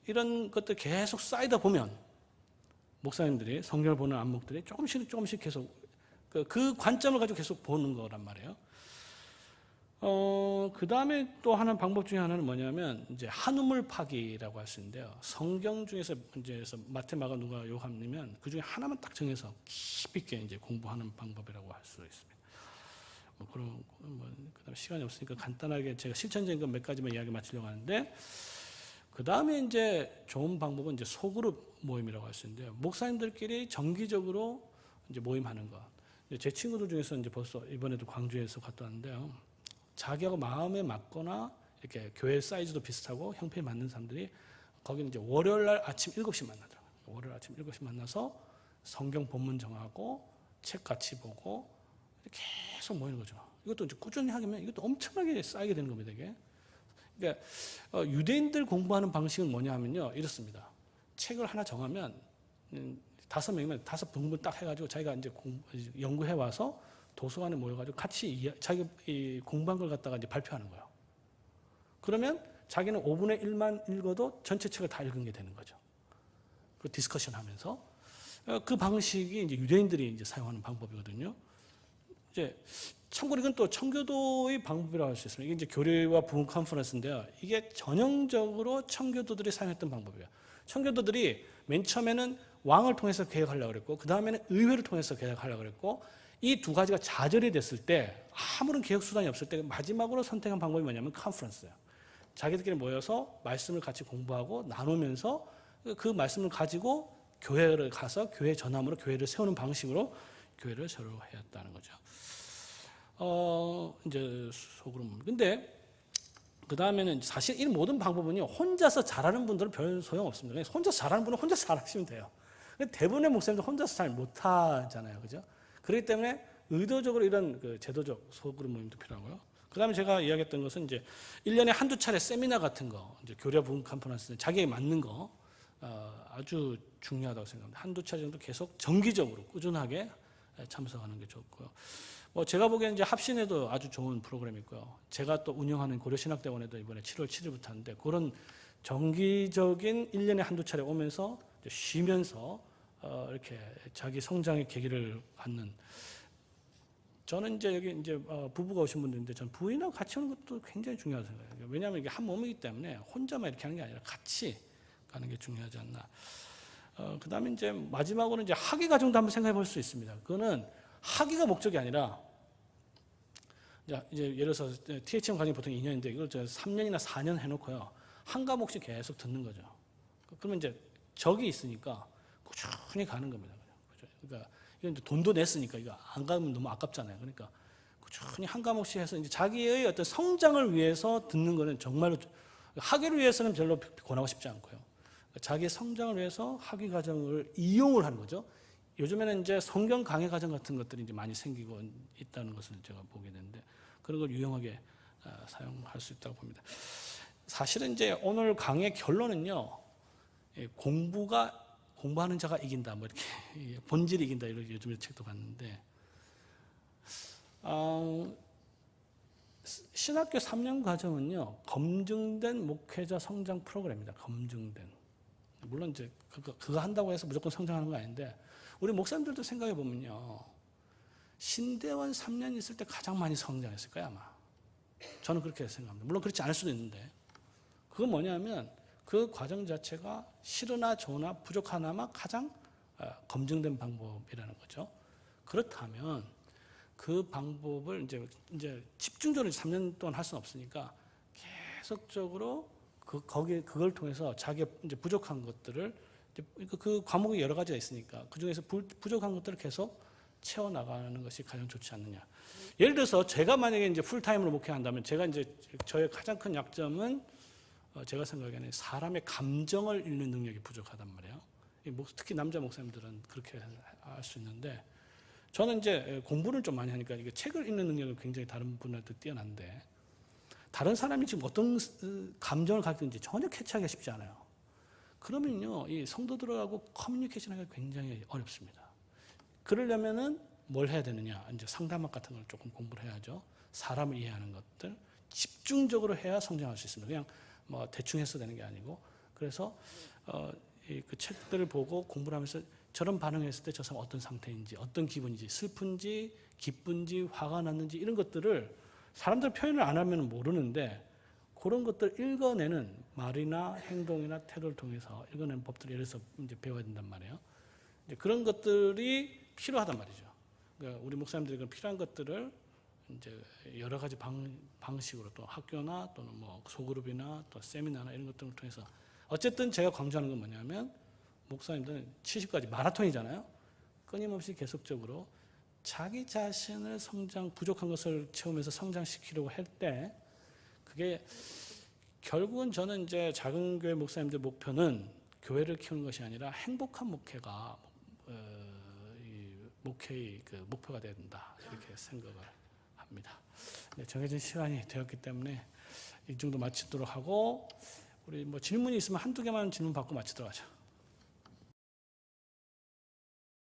이런 것들 계속 쌓이다 보면 목사님들이 성경을 보는 안목들이 조금씩 계속 그 관점을 가지고 계속 보는 거란 말이에요. 그 다음에 또 하나 방법 중에 하나는 뭐냐면 이제 한우물 파기라고 할 수 있는데요. 성경 중에서 이제 마태, 마가, 누가, 요한이면 그 중에 하나만 딱 정해서 깊이 있게 이제 공부하는 방법이라고 할 수 있습니다. 뭐 그런 그다음에 시간이 없으니까 간단하게 제가 실천적인 것 몇 가지만 이야기 마치려고 하는데 그 다음에 이제 좋은 방법은 이제 소그룹 모임이라고 할 수 있는데요. 목사님들끼리 정기적으로 이제 모임하는 것. 제 친구들 중에서 이제 벌써 이번에도 광주에서 갔다 왔는데요. 자기하고 마음에 맞거나 이렇게 교회 사이즈도 비슷하고 형편이 맞는 사람들이 거기는 이제 월요일 날 아침 7시 만나더라고요. 월요일 아침 7시 만나서 성경 본문 정하고 책 같이 보고 계속 모이는 거죠. 이것도 이제 꾸준히 하면 이것도 엄청나게 쌓이게 되는 겁니다, 이게. 그러니까 유대인들 공부하는 방식은 뭐냐 하면요. 이렇습니다. 책을 하나 정하면 5명이면 5분분 딱 해가지고 자기가 이제 연구해 와서 도서관에 모여가지고 같이 자기 공부한 걸 갖다가 이제 발표하는 거예요. 그러면 자기는 5분의 1만 읽어도 전체 책을 다 읽은 게 되는 거죠. 그 디스커션 하면서. 그 방식이 이제 유대인들이 이제 사용하는 방법이거든요. 이제 참고로 이건 또 청교도의 방법이라고 할 수 있습니다. 이게 이제 교회와 부흥 컨퍼런스인데요. 이게 전형적으로 청교도들이 사용했던 방법이에요. 청교도들이 맨 처음에는 왕을 통해서 개혁하려고 그랬고, 그 다음에는 의회를 통해서 개혁하려고 그랬고, 이 두 가지가 좌절이 됐을 때 아무런 개혁 수단이 없을 때 마지막으로 선택한 방법이 뭐냐면 컨퍼런스예요. 자기들끼리 모여서 말씀을 같이 공부하고 나누면서 그 말씀을 가지고 교회를 가서 교회 전함으로 교회를 세우는 방식으로 교회를 새로 해왔다는 거죠. 이제 소그룹. 근데 그 다음에는 사실 이 모든 방법은요, 혼자서 잘하는 분들은 별 소용 없습니다. 혼자서 잘하는 분은 혼자서 잘하시면 돼요. 근데 대부분의 목사님들 혼자서 잘 못하잖아요. 그죠? 그렇기 때문에 의도적으로 이런 그 제도적 소그룹 모임도 필요하고요. 그 다음에 제가 이야기했던 것은 이제 1년에 한두 차례 세미나 같은 거, 이제 교류 부흥 컨퍼런스, 자기에 맞는 거, 아주 중요하다고 생각합니다. 한두 차례 정도 계속 정기적으로 꾸준하게 참석하는 게 좋고요. 뭐 제가 보기에는 이제 합신에도 아주 좋은 프로그램이 있고요. 제가 또 운영하는 고려신학대원에도 이번에 7월 7일부터 하는데 그런 정기적인 1년에 한두 차례 오면서 쉬면서 이렇게 자기 성장의 계기를 갖는. 저는 이제 여기 이제 부부가 오신 분들인데 저는 부인하고 같이 오는 것도 굉장히 중요하다고 생각해요. 왜냐하면 이게 한 몸이기 때문에 혼자만 이렇게 하는 게 아니라 같이 가는 게 중요하지 않나. 그 다음에 이제 마지막으로 이제 학위 과정도 한번 생각해 볼 수 있습니다. 그거는 학위가 목적이 아니라 이제 예를 들어서 THM 과정이 보통 2년인데 이걸 3년이나 4년 해놓고요. 한 과목씩 계속 듣는 거죠. 그러면 이제 적이 있으니까 꾸준히 가는 겁니다. 그러니까 이건 이제 돈도 냈으니까 이거 안 가면 너무 아깝잖아요. 그러니까 꾸준히 한 과목씩 해서 이제 자기의 어떤 성장을 위해서 듣는 거는 정말로 학위를 위해서는 별로 권하고 싶지 않고요. 자기의 성장을 위해서 학위 과정을 이용을 하는 거죠. 요즘에는 이제 성경 강의 과정 같은 것들이 이제 많이 생기고 있다는 것을 제가 보게 되는데 그런 걸 유용하게 사용할 수 있다고 봅니다. 사실은 이제 오늘 강의 결론은요, 공부하는 자가 이긴다, 뭐 이렇게 본질이 이긴다 이런 요즘에 책도 봤는데, 신학교 3년 과정은요, 검증된 목회자 성장 프로그램입니다. 검증된. 물론 이제 그거 한다고 해서 무조건 성장하는 거 아닌데, 우리 목사님들도 생각해 보면요, 신대원 3년 있을 때 가장 많이 성장했을 거예요, 아마. 저는 그렇게 생각합니다. 물론 그렇지 않을 수도 있는데, 그건 뭐냐면 그 과정 자체가 싫으나 좋으나 부족하나마 가장 검증된 방법이라는 거죠. 그렇다면 그 방법을 이제 집중적으로 3년 동안 할 수는 없으니까 계속적으로 그걸 통해서 자기의 이제 부족한 것들을, 그 과목이 여러 가지가 있으니까 그 중에서 부족한 것들을 계속 채워 나가는 것이 가장 좋지 않느냐. 예를 들어서 제가 만약에 이제 풀타임으로 목회한다면, 제가 이제 저의 가장 큰 약점은 제가 생각에는 사람의 감정을 읽는 능력이 부족하단 말이에요. 특히 남자 목사님들은 그렇게 할 수 있는데, 저는 이제 공부를 좀 많이 하니까 이게 책을 읽는 능력은 굉장히 다른 분들도 뛰어난데, 다른 사람이 지금 어떤 감정을 가지고 있는지 전혀 캐치하기가 쉽지 않아요. 그러면요, 이 성도들하고 커뮤니케이션하기가 굉장히 어렵습니다. 그러려면은 뭘 해야 되느냐? 이제 상담학 같은 걸 조금 공부를 해야죠. 사람을 이해하는 것들 집중적으로 해야 성장할 수 있습니다. 그냥 뭐 대충 해서 되는 게 아니고, 그래서 그 책들을 보고 공부를 하면서 저런 반응했을 때 저 사람 어떤 상태인지, 어떤 기분인지, 슬픈지, 기쁜지, 화가 났는지 이런 것들을 사람들 표현을 안 하면 모르는데, 그런 것들 읽어내는 말이나 행동이나 태도를 통해서 읽어내는 법들을 예를 들어서 이제 배워야 된단 말이에요. 이제 그런 것들이 필요하단 말이죠. 그러니까 우리 목사님들이 그런 필요한 것들을 이제 여러 가지 방식으로, 또 학교나 또는 뭐 소그룹이나 또 세미나나 이런 것들을 통해서, 어쨌든 제가 강조하는 건 뭐냐면, 목사님들은 70까지 마라톤이잖아요. 끊임없이 계속적으로 자기 자신을 부족한 것을 채우면서 성장시키려고 할 때, 그게 결국은 저는 이제 작은 교회 목사님들 목표는 교회를 키우는 것이 아니라 행복한 목회가 목회의 그 목표가 돼야 된다, 이렇게 생각을 합니다. 네, 정해진 시간이 되었기 때문에 이 정도 마치도록 하고, 우리 뭐 질문이 있으면 한두 개만 질문 받고 마치도록 하죠.